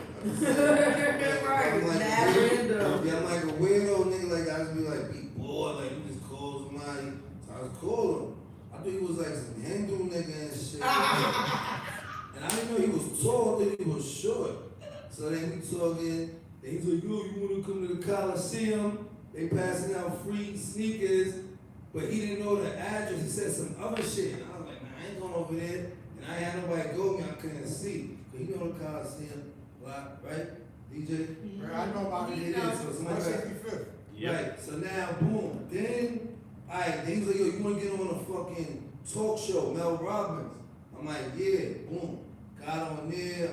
I'm like a weirdo nigga, like I just be like, be bored, like you just call somebody. So I just called him. I thought he was like some Hindu nigga and shit. And I didn't know he was tall, I thought he was short. So then we talking, and he's like, yo, you wanna come to the Coliseum? They passing out free sneakers, but he didn't know the address. He said some other shit. And I was like, man, I ain't going over there. And I ain't had nobody go with me, I couldn't see. But he know the Coliseum, right? DJ? I know about it. Yeah, so somebody like, 165th. right, so now, boom. Then he's like, yo, you wanna get on a fucking talk show, Mel Robbins? I'm like, yeah, boom. Got on there,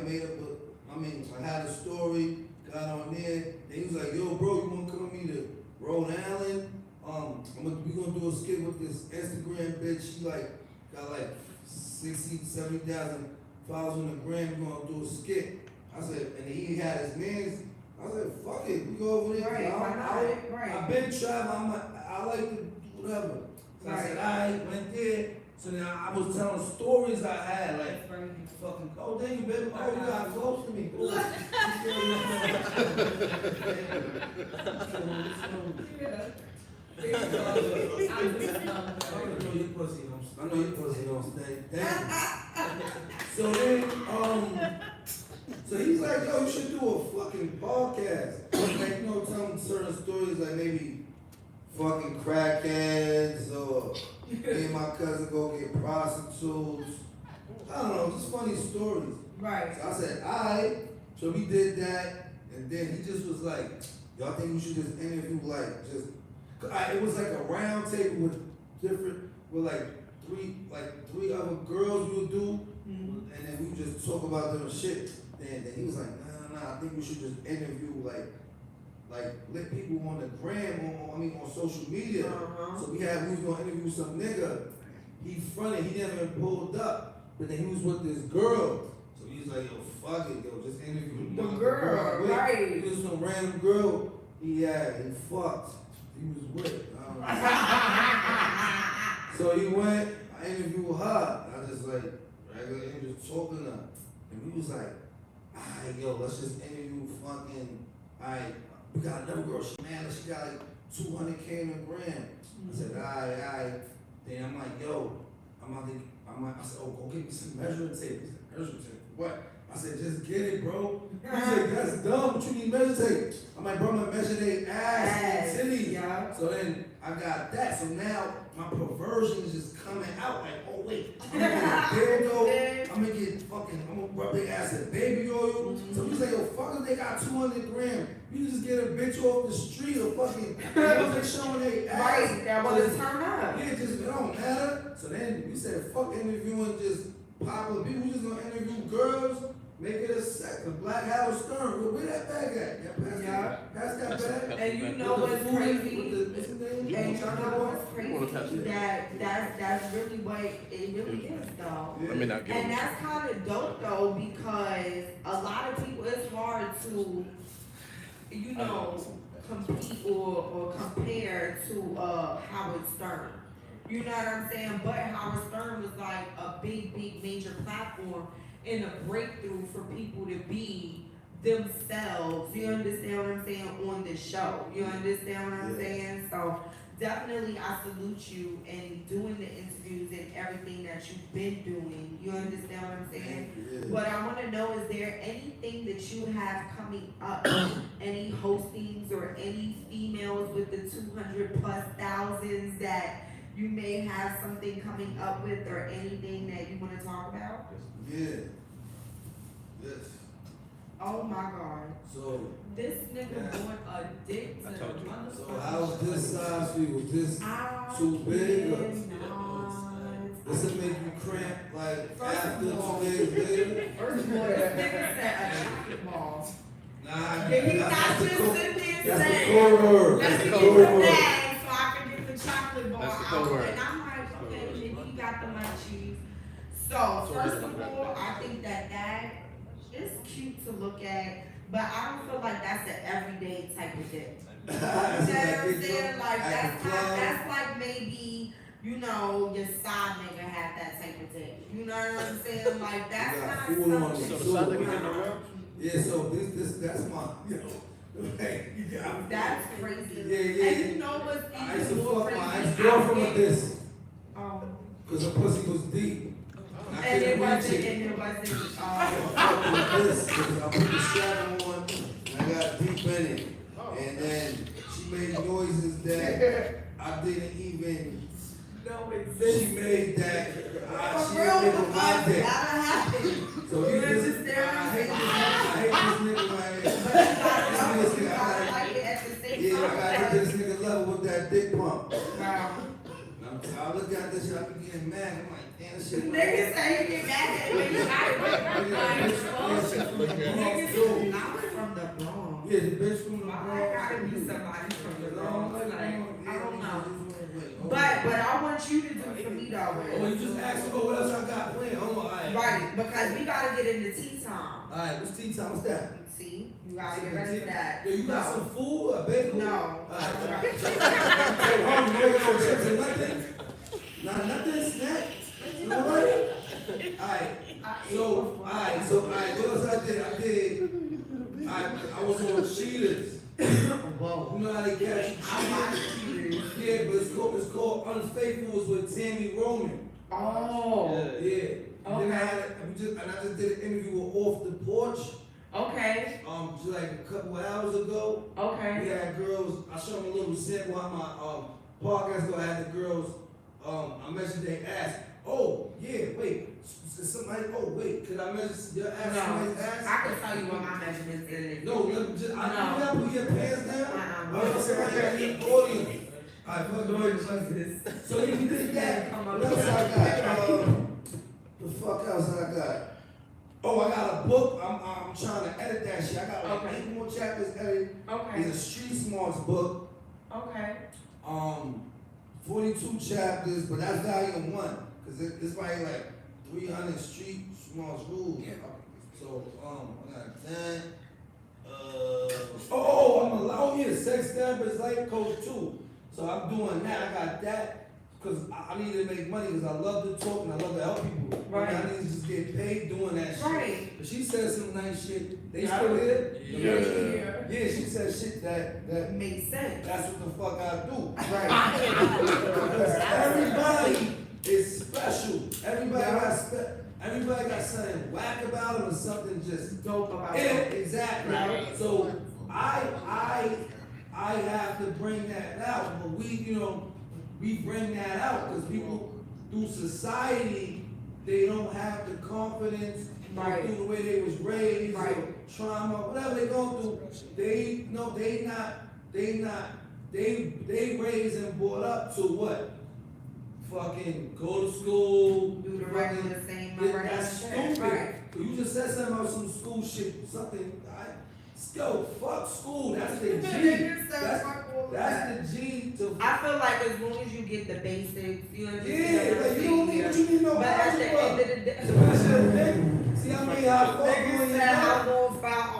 I had a story, got on there. Then he was like, yo, bro, you wanna come with me to Rhode Island? We gonna do a skit with this Instagram bitch. She got 60, 70,000 followers on the gram. We gonna do a skit. I said, and he had his mans. I said, fuck it, we go over there. Right. I've been traveling. I like to do whatever. So I said, I went there. So now I was telling stories I had, like fucking. Oh, there you been. Oh, you got close to me. Ooh. I know your pussy don't stay. Damn. So then, so he's like, yo, you should do a fucking podcast. Like, you know, tell him certain stories, like maybe fucking crackheads, or me and my cousin go get prostitutes. I don't know, just funny stories. Right. So I said, alright. So we did that, and then he just was like, y'all think we should just interview it was like a round table with three other girls we would do, and then we would just talk about them shit. And then he was like, nah, I think we should just interview let people on the gram, on social media. Uh-huh. So we was gonna interview some nigga. He fronted, he never even pulled up, but then he was with this girl. So he was like, yo, fuck it, yo, just interview The girl, right. He was some random girl. He fucked. He was with. So he went, I interviewed her. I just regular just talking to her. And we was like, alright, yo, let's just interview fucking, alright, we got another girl, she got 200K in the gram. I said, alright. Then I'm like, yo, I said, oh, go get me some measuring tape. He said, measuring tape? What? I said, just get it, bro. He said, that's dumb. What you need measure tape? I'm like, bro, I'm gonna measure their ass and titties. Yeah. So then I got that. So now my perversion is just coming out. Like, oh wait, I'm gonna get a dildo. I'm gonna rub their ass in baby oil. So he's like, yo, fuck if they got 200 grams. You can just get a bitch off the street or fucking, they showing their ass. Right, that was turn up. Yeah, it don't matter. So then we said, fuck interviewing just popular people. We just gonna interview girls, make it a second. Black Howard Stern, where that bag at? Pass that bag. And you know what's crazy? And you know what's crazy? That's really what it really is, though. Let me not give And him. that's kind of dope, though, because a lot of people, it's hard to, compete or compare to Howard Stern. You know what I'm saying? But Howard Stern was like a big major platform and a breakthrough for people to be themselves. You understand what I'm saying? On the show. You understand what I'm saying? So definitely I salute you in doing the interviews and everything that you've been doing. You understand what I'm saying? But I want to know, is there anything that you have coming up? Any hostings or any females with the 200,000+ that you may have something coming up with, or anything that you want to talk about? Yeah. Yes. Oh my God. So This nigga going a dick to the So how's this size for you? Was this I too big or cannot. does it make you cramp like First after of all- 2 days later? First of all, this nigga said a chocolate ball. Nah, Did he not that's just the code. sit there and That's the say, code word. let's That's the get code the word. bag so I can get the chocolate bar That's the out? code word. And I'm like, okay, nigga, you got the munchies. So, first of all, I think that is cute to look at, but I don't feel like that's an everyday type of dick. You know what I'm saying? Like, that's like maybe, you know, your side nigga had that type of dick. You know what I'm saying? Like, that's not food on something. the So the side nigga getting around? Yeah, so that's my, you know, hey, you got. That's crazy. Yeah. And you know what's I used to even more fuck crazy? my ex-girlfriend with this, Oh. cause her pussy was deep. I And it couldn't reach wasn't, it. and it wasn't, This, because I put the strap on, and I got deep in it, and then she made noises that I didn't even. no, it's. She made that. For She real, didn't make because my dick. that'll happen. So You you just, understand? I hate this nigga right here. But you gotta This know, nigga, you I gotta gotta- like it at the same Yeah, I time. gotta get this nigga level with that dick pump. Wow. I look at this shit, I be getting mad. I'm like, damn, this shit. Niggas say you get mad at me, you got it. Niggas is not from the Bronx. Yeah, the bitch from the Why Bronx. gotta be somebody from the Bronx? Like, I don't know. know. But I want you to do for me though. Oh, you just asked me what else I got planned. Oh, alright. Right, because we gotta get into tea time. Alright, what's tea time? What's that? See, you gotta get ready for that. Yo, you got some food? A bagel? No. Alright. Hey, homie, you ain't no chips or nothing? Nah, nothing, snack? You know what? Alright, what else I did? I was on Skiddlez. Whoa. You know how they catch you? I watch you. Yeah, but it's called Unfaithfuls with Tammy Roman. Oh. Yeah. And then I just did an interview with Off the Porch. Okay. Just like a couple of hours ago. We Okay. had girls. I showed them a little sample on my podcast. Go had the girls. I mentioned they asked. Oh yeah, wait. Somebody. Oh wait, could I mention your ass? No, Somebody's ass? I can tell you what my measurements is. No, let me just. No. You gotta put your pants down. Uh-uh. I was somebody in the audience. Alright, fuck the So you did that. What else I got? The fuck else I got? Oh, I got a book. I'm trying to edit that shit. I got like Okay. 8 more chapters edited. Okay. It's a street smarts book. Okay. 42 chapters, but that's volume 1. Cause it's probably like 300 street smarts rules. So I got that. Oh yeah, sex therapist, life coach too. So I'm doing that. I got that. Cause I need to make money because I love to talk and I love to help people. Right. And I need to just get paid doing that shit. Right. But she said some nice shit. They Yeah. still here? Yeah. Yeah, she said shit that Makes sense. that's what the fuck I do. Right. Because everybody is special. Everybody got something whack about them or something just Dope about yeah, it. exactly. Right. So I have to bring that out, but we bring that out because people through society they don't have the confidence Right. through the way they was raised, Right. or trauma, whatever they go through. They raised and brought up to what? Fucking go to school, Do the regular same, yeah, regular that's shit. stupid. Right. You just said something about some school shit, something. Yo, fuck school. That's the G. Niggas say fuck all that. That's the G to. I feel like as long as you get the basics, you understand. Yeah, what I'm like you don't need saying? what you need no But at the end algebra. of the day, See, I mean, how fuck you niggas in said how your long file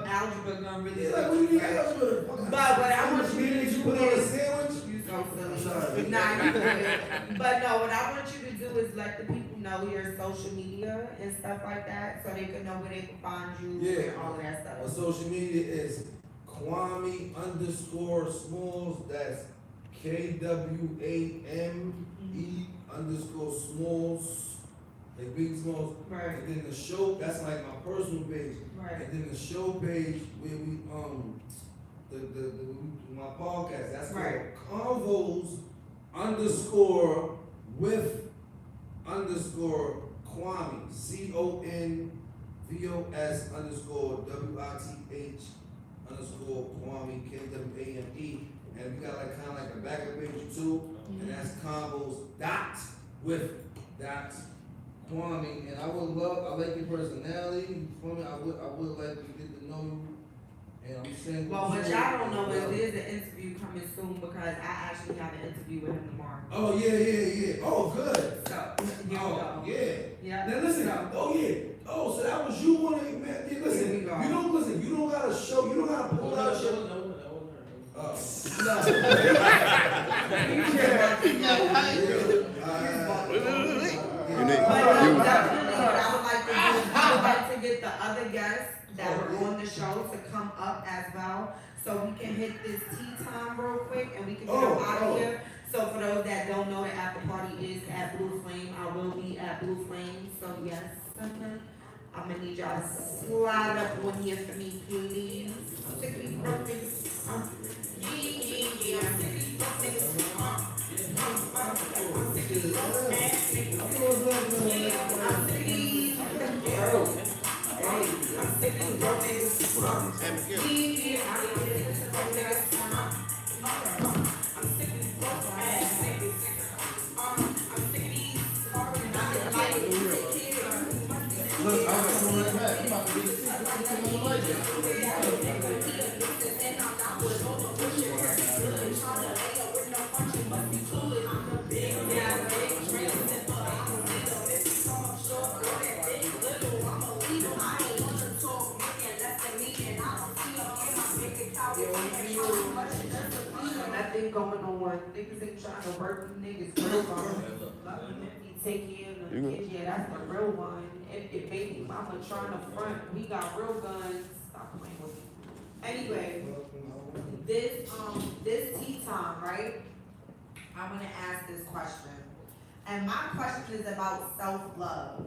algebra gonna really Yeah, like, what do you need algebra? But what I want you to Meaning do you put on a is- sandwich? You so silly. Sorry. Nah, you good. But no, what I want you to do is let the people know your social media and stuff like that, so they can know where they can find you Yeah. and all of that My stuff. social media is Kwame_Smalls. That's KWAME_Smalls. Like Big Smalls. Right, And then the show, that's like my personal page. right, And then the show page where we my podcast, that's Right. called Convos_with_Kwame. CONVOS_WITH_Kwame KWAME. And we got like kinda like a backup page too. And that's Convos_Kwame. And I like your personality. You feel me? I would like to get to know you. And I'm saying. Well, what y'all don't know is there's an interview coming soon because I actually have an interview with him tomorrow. Oh, yeah. Oh, good. So, here we Oh, go. yeah. Yeah. Now listen, So, oh yeah, oh so that was you wanting, man, yeah, listen, Here we go. you don't gotta show, you don't gotta pull out your, You need- but you- definitely what I would like to do is I would like to get the other guests that were on the show to come up as well. So we can hit this tea time real quick and we can get out of here. So for those that don't know, the after party is at Blue Flame. I will be at Blue Flame. So yes, I'm gonna need y'all to slide up on here for me, please. I'm sick of these broke niggas. Nothing going on. Niggas ain't trying to work with niggas. Real one. Take care of the kids. Yeah, that's the real one. If baby mama trying to front, we got real guns. Stop playing with me. Anyway, this tea time, right? I'm gonna ask this question. And my question is about self-love.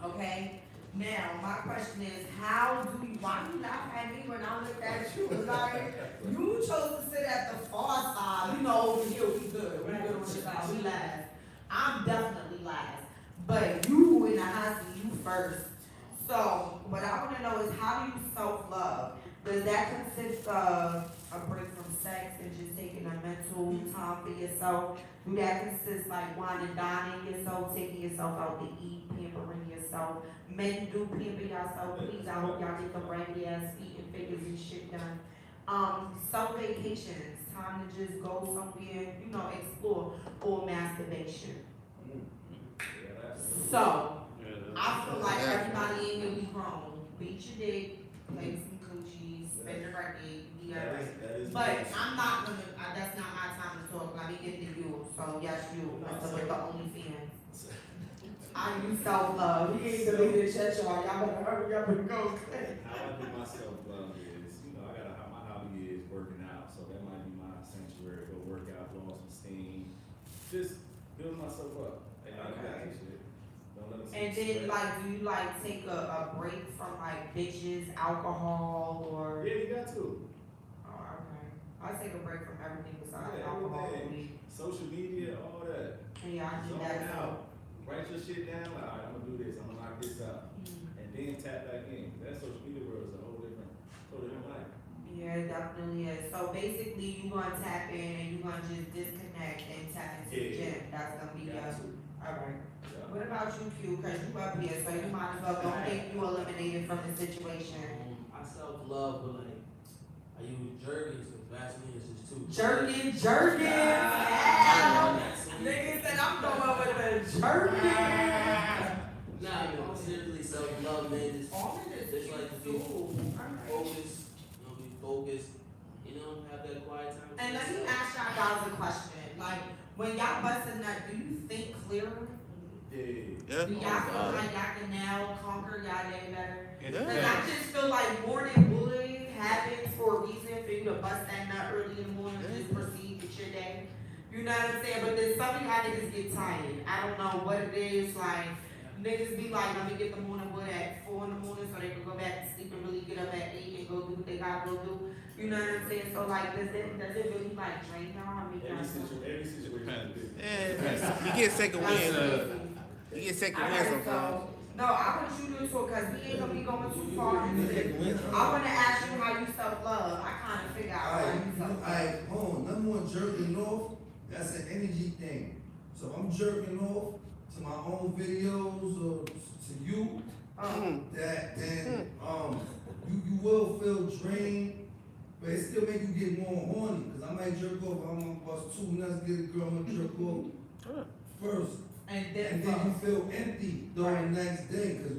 Okay? Now, my question is, why you laugh at me when I look at you? Like, you chose to sit at the far side, over here, we good on this side, we last. I'm definitely last. But you in the house, you first. So, what I wanna know is, how do you self-love? Does that consist of a break from sex and just taking a mental time for yourself? Do that consist like wine and dining yourself, taking yourself out to eat, pampering yourself? Men do pamper yourself, please. I hope y'all get the raggedy ass feet and fingers and shit done. Some vacations, time to just go somewhere, explore, or masturbation. So, I feel like everybody in here be grown. Beat your dick, play some coochie, spend the record, be alright. But I'm not gonna, that's not my time to talk. Let me get to you. So, yes, you, with the OnlyFans. I use self-love. We ain't deleted shit, y'all. Y'all better hurry up and go. How I do my self-love is, my hobby is working out, so that might be my sanctuary. Go work out, blow off some steam, just build myself up. I got this shit. Don't let me And then, do you take a break from bitches, alcohol, or? Yeah, you got to. Oh, okay. I take a break from everything besides Yeah, alcohol and everything. weed. Social media, all that. Yeah, I do Zone that too. out. Write your shit down, like, all right, I'm gonna do this, I'm gonna knock this out. And then tap back in. That social media world is a whole totally different life. Yeah, it definitely is. So basically, you gonna tap in and you gonna just disconnect and tap into the gym. That's gonna be Got to. alright. Yeah. What about you, Q? Cause you up here, so you might as well don't think you eliminated from the situation. I self-love, but I use Jergens and Vaseline is just too. Jerkin. Nigga said I'm going with the jerkin. Nah, I'm seriously self-love, man. Just like to be focused, be focused, have that quiet time. And let me ask y'all guys a question. When y'all bust a nut, do you think clearer? Yeah. Do y'all feel like y'all can now conquer y'all day better? It Cause depends. I just feel like morning bullying happens for a reason, for you to bust that nut early in the morning and just proceed with your day. You know what I'm saying? But then some of y'all niggas get tired. I don't know what it is, niggas be like, let me get the morning wood at 4 in the morning so they can go back to sleep and really get up at 8 and go do what they gotta go do. You know what I'm saying? So does it really drain y'all? I mean, Every situation is different. Yeah, you get second wind. You get second wind Alright, sometimes. so, no, I want you to do it cause we ain't gonna be going too far into it. I wanna ask you how you self-love. I kinda figure out how you self-love. Hold on, number one, jerking off, that's an energy thing. So I'm jerking off to my own videos or to you, then you will feel drained, but it still make you get more horny. Cause I might jerk off, I'm gonna bust 2 nuts, get a girl, I'm gonna jerk off first. And And then you feel empty the next day, cause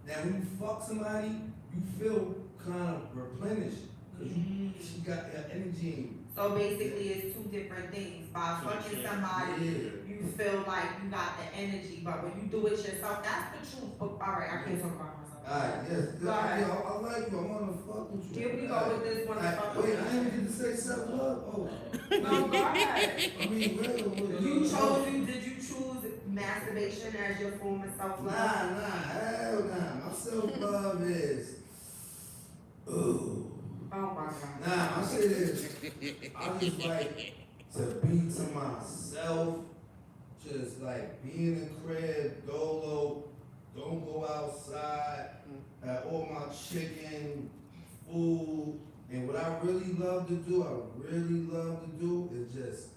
now when you fuck somebody, you feel kind of replenished, cause she got that energy in you. So basically, it's 2 different things. By fucking somebody, you feel like you got the energy, but when you do it yourself, that's the truth. But alright, I can't talk about myself. Alright, yes, Go ahead. I like you, I wanna fuck with you. Here we go with this one. Wait, I didn't get to say self-love, oh. No, go ahead. I mean, Did you choose masturbation as your form of self-love? hell nah, my self-love is, ooh. Oh my God. Nah, my shit is, I just like to be to myself, just like be in the crib, dolo, don't go outside, have all my chicken, food, and what I really love to do, is just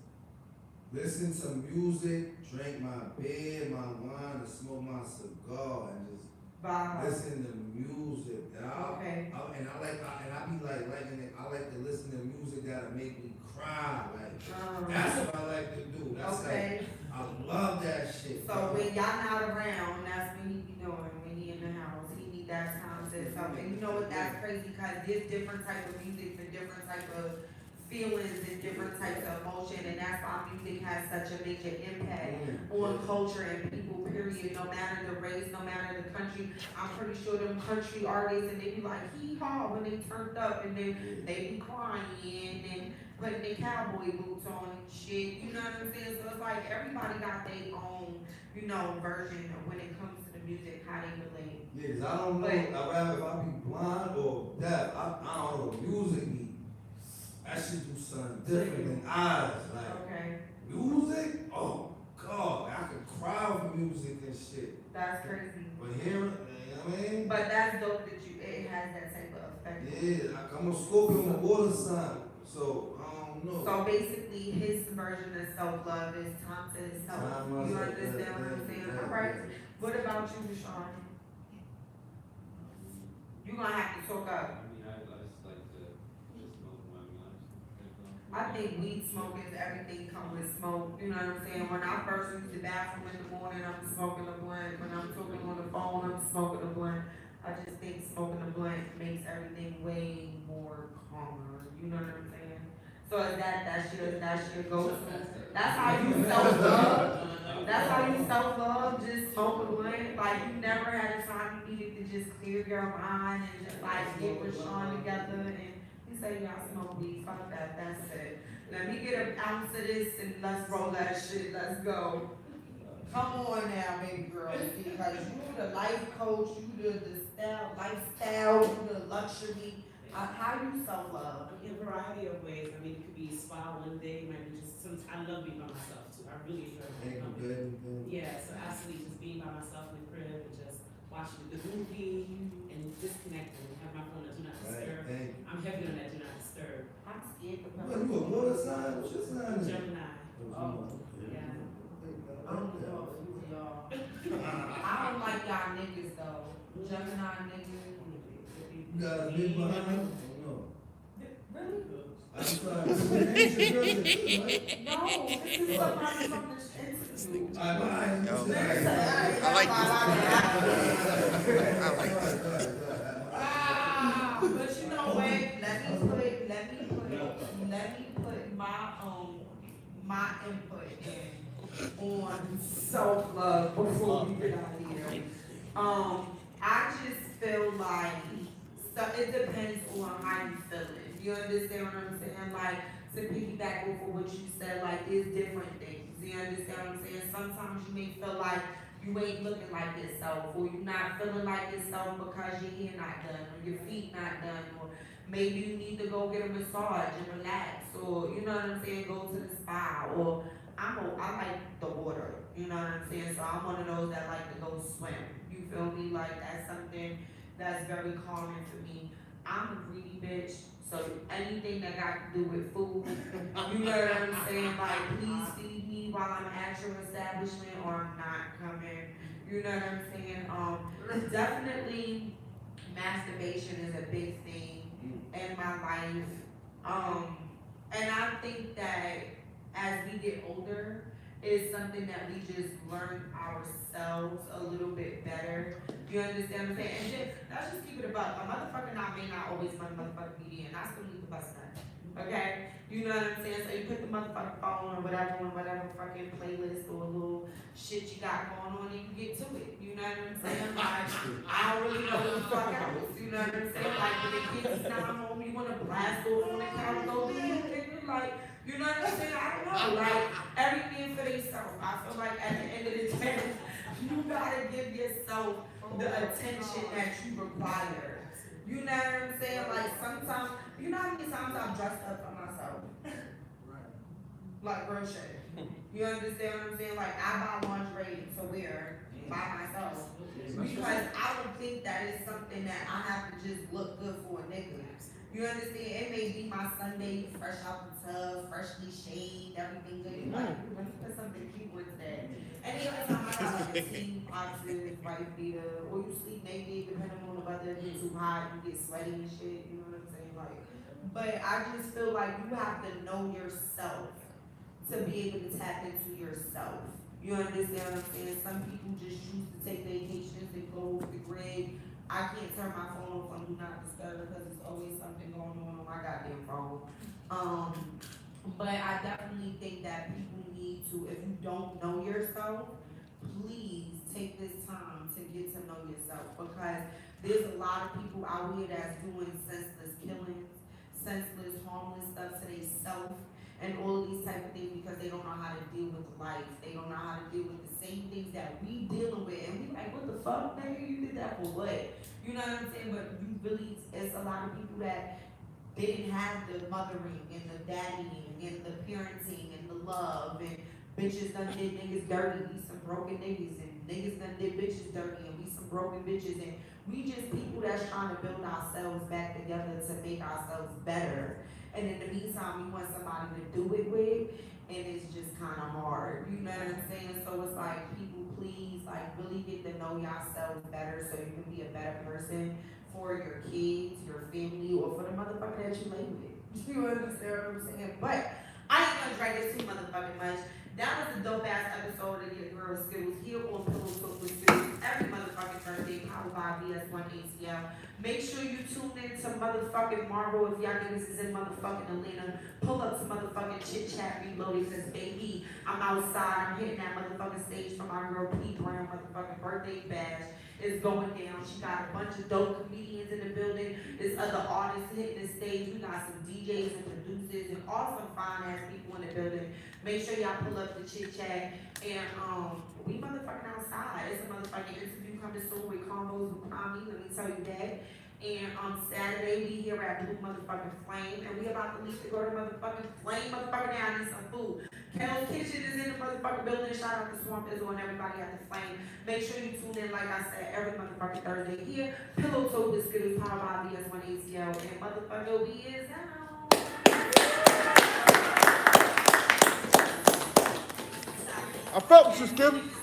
listen to music, drink my beer, my wine, and smoke my cigar, and just Wow. listen to music. And Okay. I be like liking it. I like to listen to music that'll make me cry. Like Um, that's what I like to do. That's okay. like I love that shit. So when y'all not around, that's when he be doing. When he in the house, he need that time to himself. And you know what? That's crazy because there's different type of music and different type of feelings and different types of emotion, and that's why music has such a major impact on culture and people, period, no matter the race, no matter the country. I'm pretty sure them country artists, and they be like hee-haw when they turned up, and then they be crying and putting their cowboy boots on and shit, you know what I'm saying? So it's like everybody got their own, version of when it comes to the music, how they relate. Yeah, 'cause I don't know. I'd rather if I be blind or deaf. I don't know what music be. I should do something different than eyes. Like Okay, music, oh God, I could cry over music and shit. that's crazy. But hearing, you know what I mean? But that's dope that it has that type of effect. Yeah, I'm a Scorpio, I'm a water sign, so I don't know. So basically, his version of self-love is time to himself. Time You myself, understand what I'm saying? yeah, Alright, yeah. what about you, Deshaun? You gonna have to talk up. I mean, I just like to just smoke my lunch. I think weed smoke is everything come with smoke, you know what I'm saying? When I first use the bathroom in the morning, I'm smoking a blunt. When I'm talking on the phone, I'm smoking a blunt. I just think smoking a blunt makes everything way more calmer, you know what I'm saying? So is that's your go-to? That's how you self-love? That's how you self-love, just smoke a blunt? Like you never had a time you needed to just clear your mind and just like get with Sean together and you say y'all smoke weed, fuck that, that's it. Let me get an ounce of this and let's roll that shit, let's go. Come on now, baby girl, because you the life coach, you the lifestyle, you the luxury. How you self-love? In a variety of ways. I mean, it could be spa one day, it might be just I love being by myself too. I really enjoy being by myself. Yeah, so absolutely just being by myself in the crib and just watching the movie and disconnecting. Have my phone on do not disturb. Right, I'm heavy on that do not disturb. I'm scared to What, you a water sign? What's your sign? Gemini. Oh, Yeah. I don't know if y'all. I don't like y'all niggas though. Gemini niggas. You got a big behind? No. Really? I'm sorry. This is an ancient person, right? No, this is somebody from this interview. I like But you know what? Let me put my input in on self-love before we get out of here. I just feel like it depends on how you feeling. You understand what I'm saying? Like to piggyback off of what you said, like there's different things. You understand what I'm saying? Sometimes you may feel like you ain't looking like yourself, or you're not feeling like yourself because your hair not done, or your feet not done, or maybe you need to go get a massage and relax, or you know what I'm saying, go to the spa, or I like the water, you know what I'm saying, so I'm one of those that like to go swim, you feel me, like that's something that's very calming for me. I'm a greedy bitch, so anything that got to do with food, you know what I'm saying, like please feed me while I'm at your establishment or I'm not coming, you know what I'm saying, definitely masturbation is a big thing in my life. And I think that as we get older, it's something that we just learn ourselves a little bit better. You understand what I'm saying? And just, let's just keep it about a motherfucker may not always motherfucking be in. I still need the bus nut. Okay? You know what I'm saying? So you put the motherfucking phone or whatever on whatever fucking playlist or little shit you got going on and you get to it. You know what I'm saying? Like, I don't really know what the fuck else. You know what I'm saying? Like, when the kids is not home, you want to blast over on the couch, go leave, nigga. Like, you know what I'm saying? I don't know. Like, everything for themselves. I feel like at the end of the day, you gotta give yourself the attention that you require. You know what I'm saying? Like, sometimes, you know how many times I've dressed up for myself? Like, real shit. You understand what I'm saying? Like, I buy lingerie to wear by myself. Because I don't think that is something that I have to just look good for a nigga. You understand? It may be my Sunday, fresh out the tub, freshly shaved, everything good. Like, let me put something cute with that. Any other time I got like a sleeve, boxes, white beater, or you sleep naked, depending on the weather, it gets too hot, you get sweaty and shit, you know what I'm saying? Like, but I just feel like you have to know yourself to be able to tap into yourself. You understand what I'm saying? Some people just choose to take vacations and go off the grid. I can't turn my phone off on Do Not Disturb because there's always something going on my goddamn phone. But I definitely think that people need to, if you don't know yourself, please take this time to get to know yourself, because there's a lot of people out here that's doing senseless killings, senseless, harmless stuff to themselves, and all of these type of things because they don't know how to deal with life. They don't know how to deal with the same things that we dealing with, and we like, what the fuck, nigga? You did that for what? You know what I'm saying? But you really, it's a lot of people that didn't have the mothering and the daddying and the parenting and the love, and bitches done did niggas dirty, we some broken niggas, and niggas done did bitches dirty, and we some broken bitches, and we just people that's trying to build ourselves back together to make ourselves better. And in the meantime, we want somebody to do it with, and it's just kind of hard. You know what I'm saying? So it's like, people, please, like, really get to know yourselves better so you can be a better person for your kids, your family, or for the motherfucker that you lay with. You understand what I'm saying? But I ain't gonna drag this too motherfucking much. That was a dope ass episode of your girl Skiddlez here on Pillow Talk with Skiddlez every motherfucking Thursday, powered by BS1 ATL. Make sure you tune in to motherfucking Marvel if y'all niggas is in motherfucking Atlanta. Pull up some motherfucking Chit Chat Reloaded, cause baby, I'm outside. I'm hitting that motherfucking stage for my girl P Brown motherfucking birthday bash. Is going down. She got a bunch of dope comedians in the building. There's other artists hitting the stage. We got some DJs and producers and awesome fine ass people in the building. Make sure y'all pull up the Chit Chat. And we motherfucking outside. It's a motherfucking interview coming soon with Combos with Tommy. Let me tell you that. And on Saturday we here at Blue motherfucking Flame, and we about to leave to go to motherfucking Flame motherfucking now. I need some food. Kel's Kitchen is in the motherfucking building. Shout out to Swamp Izzle and everybody at the Flame. Make sure you tune in, like I said, every motherfucking Thursday here. Pillow Talk with Skiddlez, powered by BS1 ATL, and motherfucker, we is out. I felt you, Skiddlez.